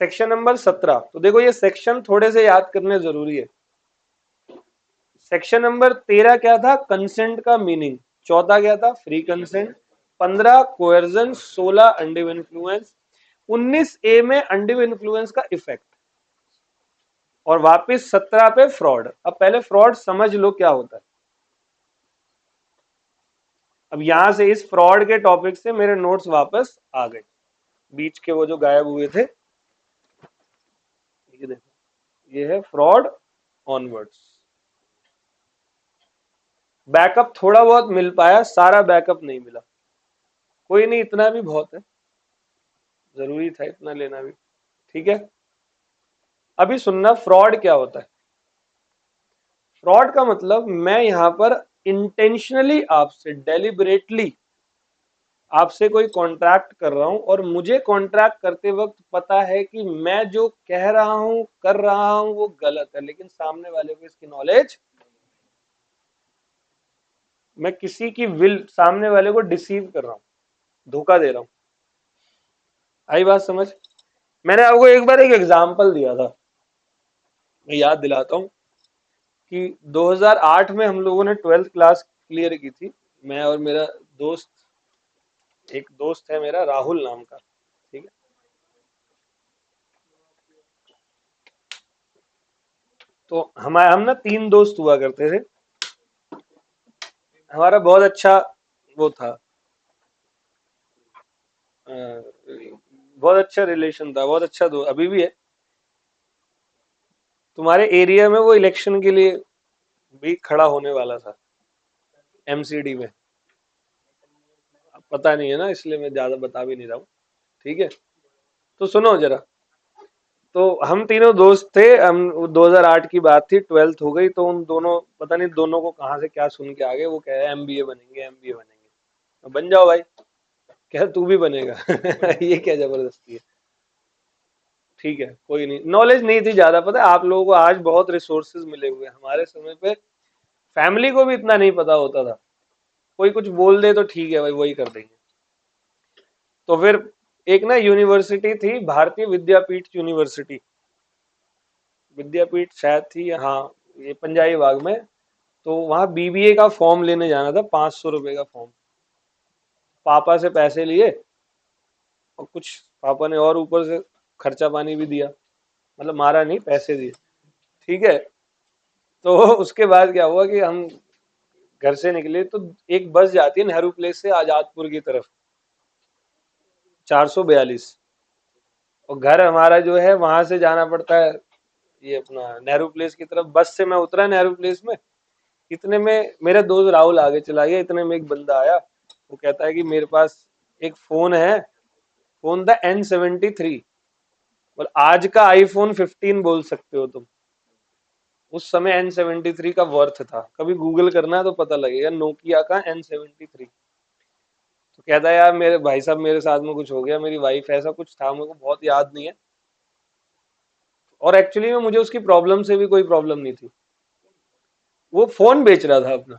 सेक्शन नंबर 17। तो देखो ये सेक्शन थोड़े से याद करने जरूरी है। सेक्शन नंबर 13 क्या था? कंसेंट का मीनिंग। 14 क्या था? Free consent. 15 कोएर्जन। 16 undue influence. 19 ए में अनड्यू इन्फ्लुएंस का इफेक्ट। और वापस 17 पे फ्रॉड। अब पहले फ्रॉड समझ लो क्या होता है। अब यहां से इस फ्रॉड के टॉपिक से मेरे नोट्स वापस आ गए, बीच के वो जो गायब हुए थे। ये देखो, ये है फ्रॉड ऑनवर्ड्स। बैकअप थोड़ा बहुत मिल पाया, सारा बैकअप नहीं मिला। कोई नहीं, इतना भी बहुत है, जरूरी था इतना लेना भी। ठीक है। अभी सुनना फ्रॉड क्या होता है। फ्रॉड का मतलब मैं यहां पर इंटेंशनली आपसे, डेलिबरेटली आपसे कोई कॉन्ट्रैक्ट कर रहा हूं, और मुझे कॉन्ट्रैक्ट करते वक्त पता है कि मैं जो कह रहा हूं, कर रहा हूं, वो गलत है, लेकिन सामने वाले को इसकी नॉलेज। मैं किसी की विल, सामने वाले को डिसीव कर रहा हूं, धोखा दे रहा हूं। आई बात समझ? मैंने आपको एक बार एक एग्जांपल दिया था, मैं याद दिलाता हूं कि 2008 में हम लोगों ने 12th क्लास क्लियर की थी, मैं और मेरा दोस्त, एक दोस्त है मेरा राहुल नाम का। ठीक है। तो हम ना तीन दोस्त हुआ करते थे। हमारा बहुत अच्छा वो था, बहुत अच्छा रिलेशन था, बहुत अच्छा दो अभी भी है। तुम्हारे एरिया में वो इलेक्शन के लिए भी खड़ा होने वाला था, एमसीडी में। अब पता नहीं है ना, इसलिए मैं ज्यादा बता भी नहीं रहा हूँ। ठीक है। तो सुनो जरा। तो हम तीनों दोस्त थे, हम 2008 की बात थी, 12th हो गई, तो उन दोनों, पता नहीं दोनों को कहाँ से क्या सुन के आ गए, वो कह रहे एमबीए बनेंगे, एमबीए बनेंगे। तो बन जाओ भाई। कह तू भी बनेगा। ये क्या जबरदस्ती है। ठीक है, कोई नहीं, नॉलेज नहीं थी ज्यादा, पता है आप लोगों को आज बहुत रिसोर्सेज मिले हुए हैं, हमारे समय पे फैमिली को भी इतना नहीं पता होता था। कोई कुछ बोल दे तो ठीक है भाई, वही कर देंगे। तो फिर एक ना यूनिवर्सिटी थी, भारतीय विद्यापीठ यूनिवर्सिटी, विद्यापीठ शायद थी, हाँ, ये पंजाबी बाग में। तो वहां बीबीए का फॉर्म लेने जाना था, 500 रुपए का फॉर्म। पापा से पैसे लिए, और कुछ पापा ने और ऊपर से खर्चा पानी भी दिया, मतलब मारा नहीं, पैसे दिए। ठीक है। तो उसके बाद क्या हुआ कि हम घर से निकले, तो एक बस जाती है नेहरू प्लेस से आजादपुर की तरफ, 442। और घर हमारा जो है वहां से जाना पड़ता है ये अपना नेहरू प्लेस की तरफ। बस से मैं उतरा नेहरू प्लेस में, इतने में मेरा दोस्त राहुल आगे चला गया, इतने में एक बंदा आया, वो कहता है कि मेरे पास एक फोन है। फोन था N73। और आज का आईफोन 15 बोल सकते हो तुम, उस समय N73 का वर्थ था, कभी गूगल करना है तो पता लगेगा, नोकिया का N73। तो कहता है यार मेरे भाई साहब, मेरे साथ में कुछ हो गया, मेरी वाइफ, ऐसा कुछ था, मेरे को बहुत याद नहीं है। और एक्चुअली में मुझे उसकी प्रॉब्लम से भी कोई प्रॉब्लम नहीं थी, वो फोन बेच रहा था अपना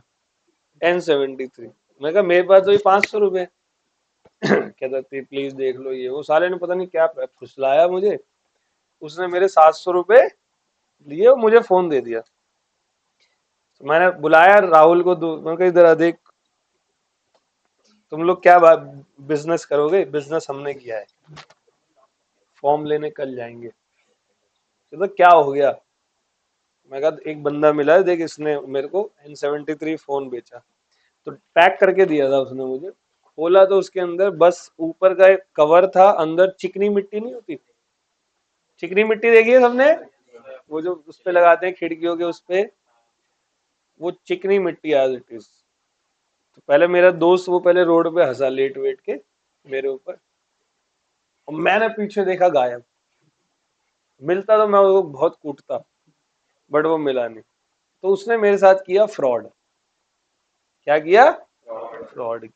N73। मैं कहा मेरे पास तो ये 500 रुपए। कहता थी प्लीज देख लो ये, वो साले ने पता नहीं क्या फुसलाया मुझे, उसने मेरे 700 रुपए लिए और मुझे फोन दे दिया। तो मैंने बुलाया राहुल को, मैं कहा इधर आ देख, तुम लोग क्या बिजनेस करोगे? बिजनेस हमने किया है, फॉर्म लेने कल जाएंगे। तो क्या हो गया? मैं कहा एक बंदा मिला है, देख इसने मेरे को N73 फोन बेचा। तो पैक करके दिया था उसने मुझे, खोला तो उसके अंदर बस ऊपर का एक कवर था, अंदर चिकनी मिट्टी नहीं होती, चिकनी मिट्टी देखी है सबने, वो जो उस पे लगाते हैं खिड़कियों के उस पे, वो चिकनी मिट्टी एज इट इज। तो पहले मेरा दोस्त वो पहले रोड पे हंसा लेट वेट के मेरे ऊपर, और मैंने पीछे देखा गायब। मिलता तो मैं उसको बहुत कूटता, बट वो मिला नहीं। तो उसने मेरे साथ किया फ्रॉड। क्या किया? फ्रॉड।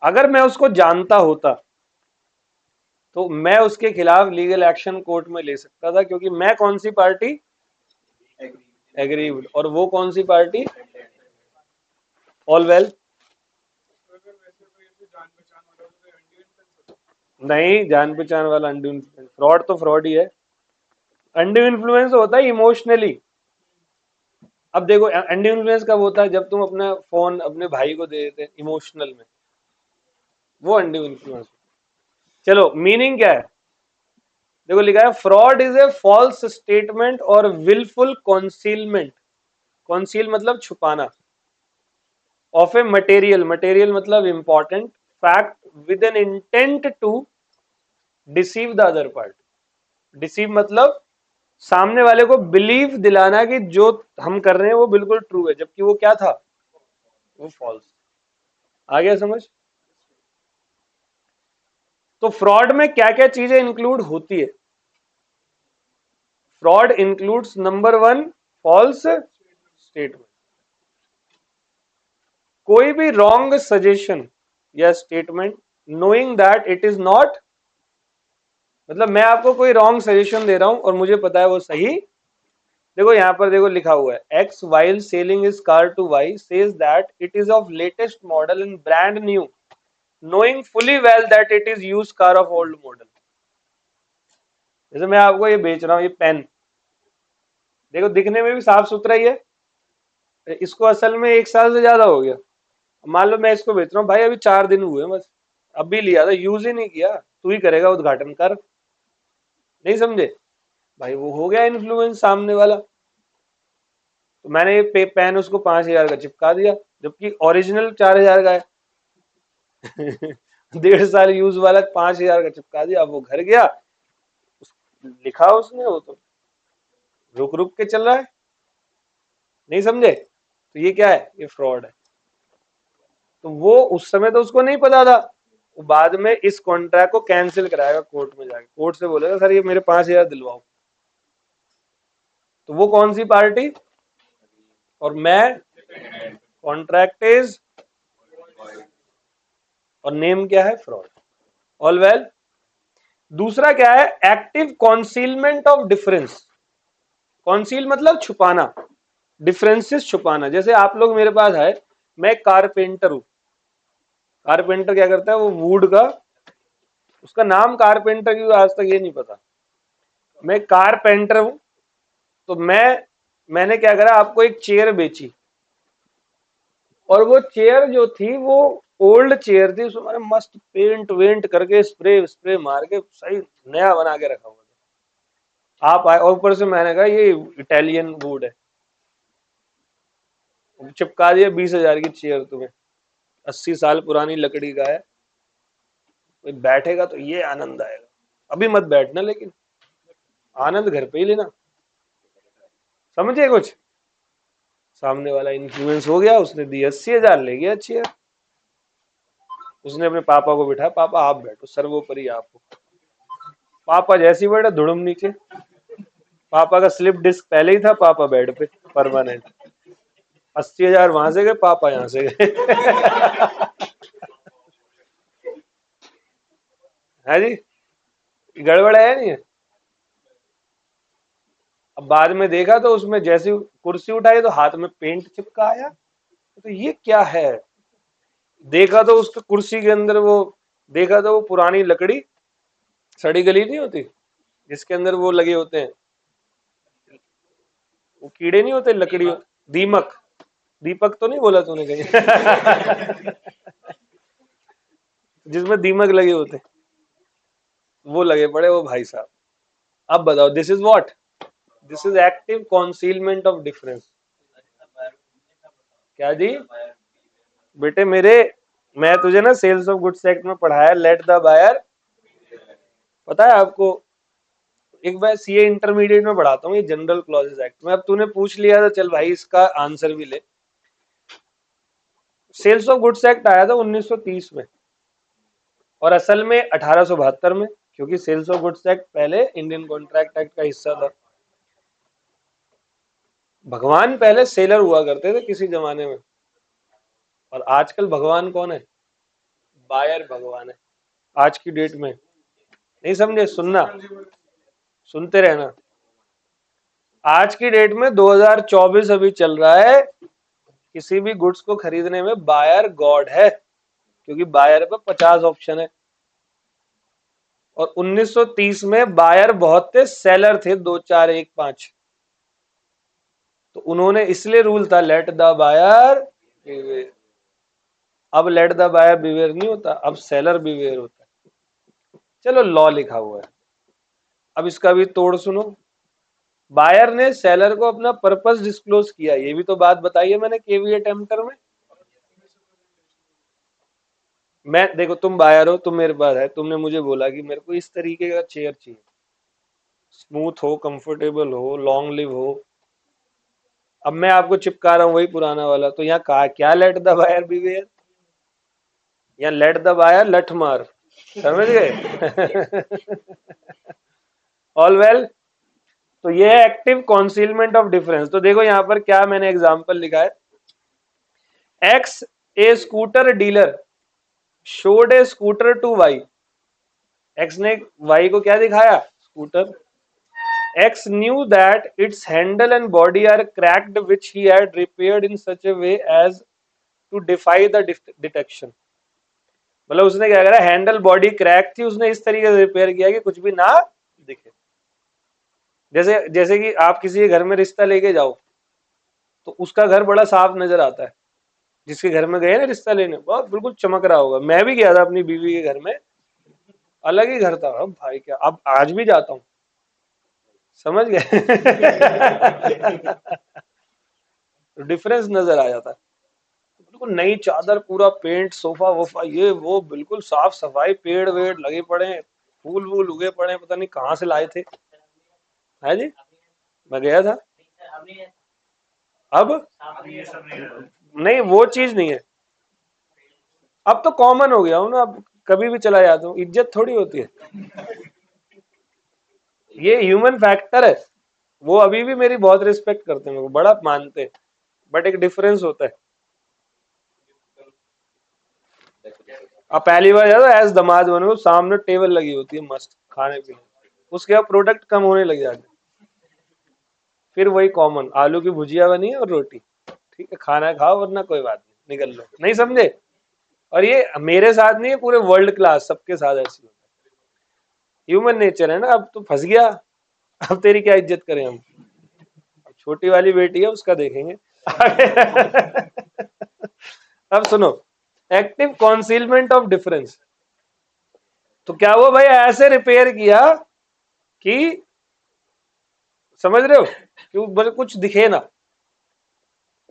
अगर मैं उसको जानता होता तो मैं उसके खिलाफ लीगल एक्शन कोर्ट में ले सकता था, क्योंकि मैं कौन सी पार्टी? एग्रीड। और वो कौन सी पार्टी? All well. नहीं, जान पहचान वाला अंडू इन्फ्लुएंस, फ्रॉड तो फ्रॉड ही है। अंडू इन्फ्लुएंस होता है इमोशनली। अब देखो, अंडू इन्फ्लुएंस कब होता है? जब तुम अपना फोन अपने भाई को दे देते इमोशनल में, वो अंडू इन्फ्लुएंस। चलो, मीनिंग क्या है? देखो लिखा है, fraud is a false statement और विलफुल कॉन्सीलमेंट। कॉन्सील मतलब छुपाना। ऑफ ए मटेरियल, मटेरियल मतलब important fact, with an intent to deceive the other party. Deceive मतलब सामने वाले को बिलीव दिलाना कि जो हम कर रहे हैं वो बिल्कुल ट्रू है, जबकि वो क्या था? वो फॉल्स। आ गया समझ? तो फ्रॉड में क्या क्या चीजें इंक्लूड होती है? Fraud includes number one, false statement. कोई भी रॉन्ग सजेशन या statement knowing that it is not, मतलब मैं आपको कोई रॉन्ग सजेशन दे रहा हूं और मुझे पता है वो सही। देखो यहां पर देखो लिखा हुआ है, X while selling is car to Y says that it is of latest model and brand new, knowing fully well that it is used car of old model। जैसे मैं आपको ये बेच रहा हूँ, ये पेन देखो दिखने में भी साफ सुथरा ही है, इसको असल में 1 साल से ज्यादा हो गया। मान लो मैं इसको बेच रहा हूँ, भाई अभी 4 दिन हुए बस, अभी लिया था, यूज ही नहीं किया, तू ही करेगा उद्घाटन कर। नहीं समझे भाई? वो हो गया इन्फ्लुएंस सामने वाला। तो मैंने ये पेन उसको 5,000 का चिपका दिया, जबकि ओरिजिनल 4,000 का है। 1.5 साल यूज वाला 5,000 का चिपका दिया। अब वो घर गया, लिखा उसने, वो तो रुक रुक के चल रहा है। नहीं समझे? तो ये क्या है? ये फ्रॉड है। तो वो उस समय तो उसको नहीं पता था, वो बाद में इस कॉन्ट्रैक्ट को कैंसिल कराएगा कोर्ट में जाके, कोर्ट से बोलेगा सर ये मेरे 5,000 दिलवाओ। तो वो कौन सी पार्टी? और मैं, कॉन्ट्रैक्ट इज, और नेम क्या है? फ्रॉड। All well. दूसरा क्या है? Active concealment of difference. Conceal मतलब छुपाना, डिफरेंसेस छुपाना। जैसे आप लोग मेरे पास आए, मैं कारपेंटर हूं। कारपेंटर क्या करता है? वो वुड का, उसका नाम कारपेंटर क्यों आज तक ये नहीं पता। मैं कारपेंटर हूं, तो मैंने क्या करा, आपको एक चेयर बेची, और वो चेयर जो थी वो ओल्ड चेयर थी, उसमें मैंने मस्त पेंट वेंट करके स्प्रे स्प्रे मार के सही नया बना के रखा हुआ था। आप आए और ऊपर से मैंने कहा ये इटालियन वुड है, चिपका दिया 20,000 की चेयर तुम्हें, 80 साल पुरानी लकड़ी का है, कोई बैठेगा तो ये आनंद आएगा। अभी मत बैठना, लेकिन आनंद घर पे ही लेना। समझे कुछ? सामने वाला इन्फ्लुएंस हो गया, उसने दी 80,000, ले गया चेयर। उसने अपने पापा को बिठाया, पापा आप बैठो, सर्वोपरि आप हो। पापा जैसी बैठे धुड़ुम नीचे, पापा का स्लिप डिस्क पहले ही था, पापा बेड पे परमानेंट। 80,000 वहां से गए, पापा यहां से गए। है जी, गड़बड़ है नहीं है? अब बाद में देखा तो उसमें जैसी कुर्सी उठाई तो हाथ में पेंट चिपका आया, तो ये क्या है? देखा तो उसके कुर्सी के अंदर वो, देखा तो वो पुरानी लकड़ी, सड़ी गली नहीं होती जिसके अंदर वो लगे होते हैं, वो कीड़े नहीं होते लकड़ी, दीमक। दीपक तो नहीं बोला तूने कहीं? जिसमें दीमक लगे होते, वो लगे पड़े वो भाई साहब। अब बताओ, this is what? This is active concealment of difference. क्या जी? बेटे मेरे, मैं तुझे ना सेल्स ऑफ गुड्स एक्ट में पढ़ाया, लेट द बायर, पता है आपको? एक बार सीए इंटरमीडिएट में पढ़ाता हूँ ये जनरल क्लॉजेस एक्ट में। अब तूने पूछ लिया तो चल भाई इसका आंसर भी ले। सेल्स ऑफ गुड्स एक्ट आया था 1930 में, और असल में 1872 में, क्योंकि सेल्स ऑफ गुड्स एक्ट पहले इंडियन कॉन्ट्रैक्ट एक्ट का हिस्सा था। भगवान पहले सेलर हुआ करते थे किसी जमाने में, और आजकल भगवान कौन है? बायर भगवान है आज की डेट में। नहीं समझे? सुनना, सुनते रहना। आज की डेट में 2024 अभी चल रहा है, किसी भी गुड्स को खरीदने में बायर गॉड है, क्योंकि बायर पे 50 ऑप्शन है। और 1930 में बायर बहुत थे, सेलर थे 2 4 1 5। तो उन्होंने, इसलिए रूल था लेट द बायर बिवेयर। अब लेट द बायर बिवेयर नहीं होता, अब सेलर बिवेयर होता है। चलो लॉ लिखा हुआ है, अब इसका भी तोड़ सुनो। बायर ने सेलर को अपना पर्पस डिस्क्लोज किया, ये भी तो बात बताई है मैंने केवीए टेम्पटर में। मैं, देखो तुम बायर हो, तुम मेरे पास है, तुमने मुझे बोला कि मेरे को इस तरीके का चेयर चाहिए, स्मूथ हो, कंफर्टेबल हो, लॉन्ग लिव हो। अब मैं आपको चिपका रहा हूँ वही पुराना वाला, तो यहाँ कहा क्या, लेट द बायर बिवेयर, या लेट द बायर लठ मार। समझ गए? All well. तो ये है एक्टिव कॉन्सीलमेंट ऑफ डिफरेंस। तो देखो यहां पर क्या मैंने एग्जांपल लिखा है, X a scooter dealer showed a scooter to Y. X ने वाई को क्या दिखाया? Scooter. X knew that its handle and body are cracked which he had repaired in such a way as to defy the detection. मतलब उसने क्या करा, handle body crack थी, उसने इस तरीके से रिपेयर किया कि कुछ भी ना दिखे। जैसे जैसे कि आप किसी के घर में रिश्ता लेके जाओ, तो उसका घर बड़ा साफ नजर आता है। जिसके घर में गए ना रिश्ता लेने, बहुत बिल्कुल चमक रहा होगा। मैं भी गया था अपनी बीवी के घर में, अलग ही घर था। अब भाई क्या, अब आज भी जाता हूँ। समझ गए? डिफरेंस नजर आ जाता है। बिल्कुल नई चादर, पूरा पेंट, सोफा वोफा, ये वो बिल्कुल साफ सफाई, पेड़ वेड़ लगे पड़े हैं, फूल वूल उगे पड़े हैं, पता नहीं कहाँ से लाए थे। है जी, मैं गया था। अब नहीं, वो चीज नहीं है। अब तो कॉमन हो गया हूं ना, अब कभी भी चला जाता हूँ, इज्जत थोड़ी होती है। ये ह्यूमन फैक्टर है। वो अभी भी मेरी बहुत रिस्पेक्ट करते हैं, मेरे को बड़ा मानते हैं, बट एक डिफरेंस होता है। अब पहली बार जाता एज दामाद बनो, सामने टेबल लगी होती है मस्त खाने पीने, उसके बाद प्रोडक्ट कम होने लग जाते, फिर वही कॉमन, आलू की भुजिया बनी है और रोटी, ठीक है खाना खाओ, वरना कोई बात नहीं, निकल लो। नहीं समझे? और ये मेरे साथ नहीं है, पूरे वर्ल्ड क्लास सबके साथ ऐसी होता है। ह्यूमन नेचर है ना। अब तो फंस गया, अब तेरी क्या इज्जत करें हम। अब छोटी वाली बेटी है, उसका देखेंगे। अब सुनो, एक्टिव कॉन्सीलमेंट ऑफ डिफरेंस। तो क्या वो भाई ऐसे रिपेयर किया कि, समझ रहे हो, कि वो कुछ दिखे ना।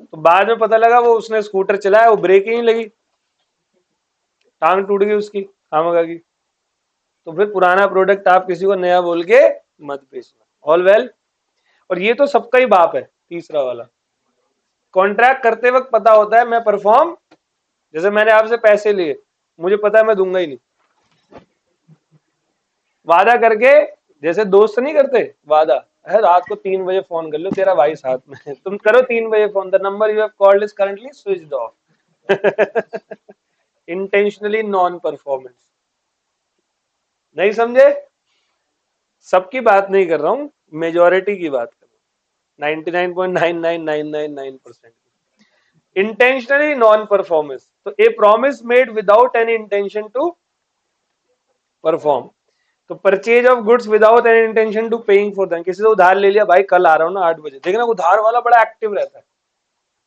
तो बाद में पता लगा वो, उसने स्कूटर चलाया, वो ब्रेक ही नहीं लगी, टांग टूट गई उसकी खामखा की। तो फिर पुराना प्रोडक्ट आप किसी को नया बोल के मत बेचना। All well. और ये तो सबका ही बाप है, तीसरा वाला। कॉन्ट्रैक्ट करते वक्त पता होता है मैं परफॉर्म, जैसे मैंने आपसे पैसे लिए, मुझे पता है मैं दूंगा ही नहीं। वादा करके, जैसे दोस्त नहीं करते वादा, है रात को 3 बजे फोन कर लो, तेरा भाई साथ में है, तुम करो 3 बजे phone, the number you have called is currently switched off. Intentionally non performance. नहीं समझे? सबकी बात नहीं कर रहा हूं, मेजोरिटी की बात कर रहा हूं, 99.99999% इंटेंशनली नॉन परफॉर्मेंस। तो a promise made without any intention to perform. तो purchase of goods without any intention to paying for them. किसी से उधार ले लिया, भाई कल आ रहा हूँ ना 8 बजे, देखना उधार वाला बड़ा एक्टिव रहता है,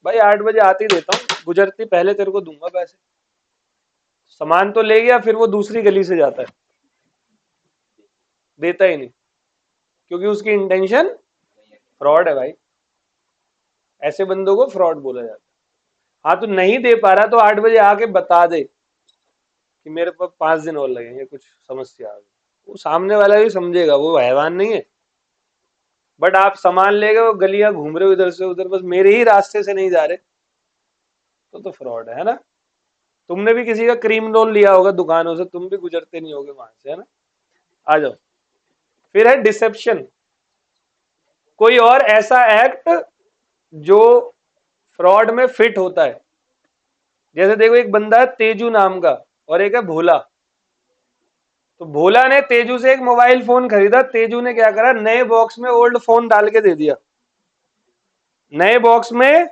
भाई 8 बजे आते ही देता हूँ, गुजरती पहले तेरे को दूंगा पैसे। सामान तो ले गया, फिर वो दूसरी गली से जाता है, देता ही नहीं, क्योंकि उसकी इंटेंशन फ्रॉड है भाई। ऐसे बंदों को फ्रॉड बोला जाता है। हाँ, तो नहीं दे पा रहा तो 8 बजे आके बता दे कि मेरे पास 5 दिन और लगेंगे, कुछ समस्या आ गई, वो सामने वाला भी समझेगा, वो हैवान नहीं है। बट आप सामान ले गए, वो गलियां घूम रहे हो इधर से उधर, बस मेरे ही रास्ते से नहीं जा रहे, तो फ्रॉड है ना। तुमने भी किसी का क्रीम रोल लिया होगा दुकानों से, तुम भी गुजरते नहीं होगे वहां से, है ना। आ जाओ। फिर है डिसेप्शन, कोई और ऐसा एक्ट जो फ्रॉड में फिट होता है। जैसे देखो एक बंदा है तेजू नाम का और एक है भोला। तो भोला ने तेजू से एक मोबाइल फोन खरीदा, तेजू ने क्या करा, नए बॉक्स में ओल्ड फोन डाल के दे दिया। नए बॉक्स में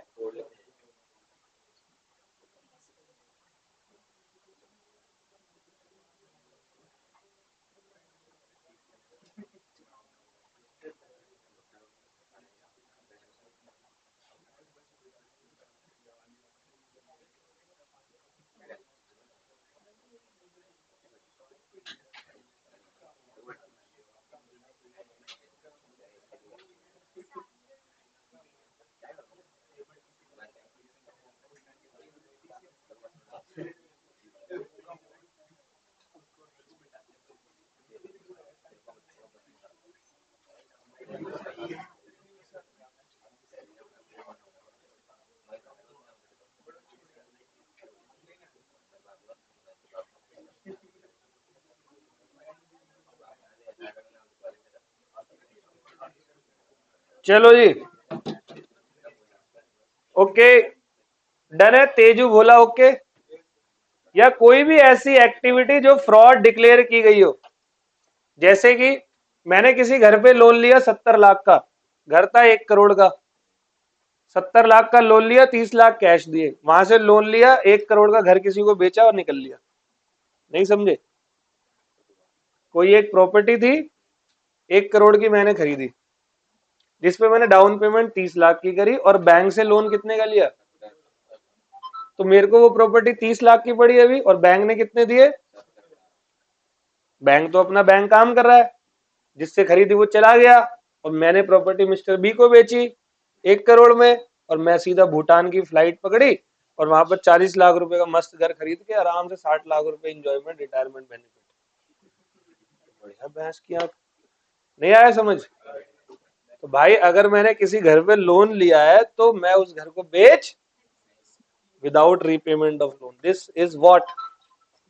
चलो जी, ओके डन है, तेजू भोला ओके। या कोई भी ऐसी एक्टिविटी जो फ्रॉड डिक्लेयर की गई हो, जैसे कि मैंने किसी घर पे लोन लिया 70 लाख का, घर था 1 करोड़ का, 70 लाख का लोन लिया, 30 लाख कैश दिए, वहां से लोन लिया 1 करोड़ का घर किसी को बेचा और निकल लिया। नहीं समझे? कोई एक प्रॉपर्टी थी 1 करोड़ की मैंने खरीदी, जिसपे मैंने डाउन पेमेंट 30 लाख की करी और बैंक से लोन कितने का लिया, तो मेरे को वो प्रॉपर्टी 30 लाख की पड़ी अभी और बैंक ने कितने दिए। बैंक तो अपना बैंक काम कर रहा है, जिससे खरीदी वो चला गया और मैंने प्रॉपर्टी मिस्टर बी को बेची 1 करोड़ में, और मैं सीधा भूटान की फ्लाइट पकड़ी और वहां पर 40 लाख रुपए का मस्त घर खरीद के आराम से 60 लाख रुपए इंजॉयमेंट रिटायरमेंट बेनिफिट। बढ़िया भैंस की आंख। नहीं आया समझ? तो भाई अगर मैंने किसी घर पे लोन लिया है तो मैं उस घर को बेच without repayment of loan, this is what,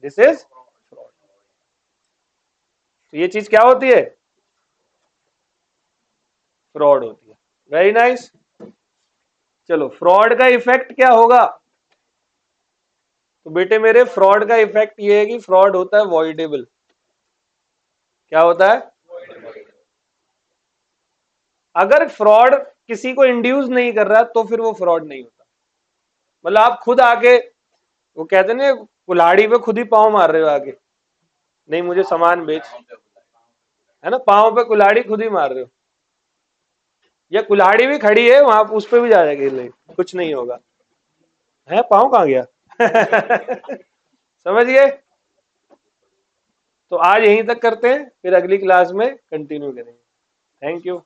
this is fraud. तो ये चीज क्या होती है, फ्रॉड होती है। Very nice. चलो फ्रॉड का इफेक्ट क्या होगा, तो बेटे मेरे फ्रॉड का इफेक्ट ये है कि फ्रॉड होता है वॉइडेबल। क्या होता है, अगर फ्रॉड किसी को इंड्यूस नहीं कर रहा तो फिर वो फ्रॉड नहीं होता। मतलब आप खुद आके, वो कहते हैं ना कुल्हाड़ी पे खुद ही पांव मार रहे हो आके, नहीं मुझे सामान बेच, है ना, पांव पे कुल्हाड़ी खुद ही मार रहे हो, या कुल्हाड़ी भी खड़ी है वहां उस पे भी जा जाएगी, नहीं कुछ नहीं होगा, है पांव कहाँ गया समझ गए? तो आज यहीं तक करते हैं, फिर अगली क्लास में कंटिन्यू करेंगे। Thank you.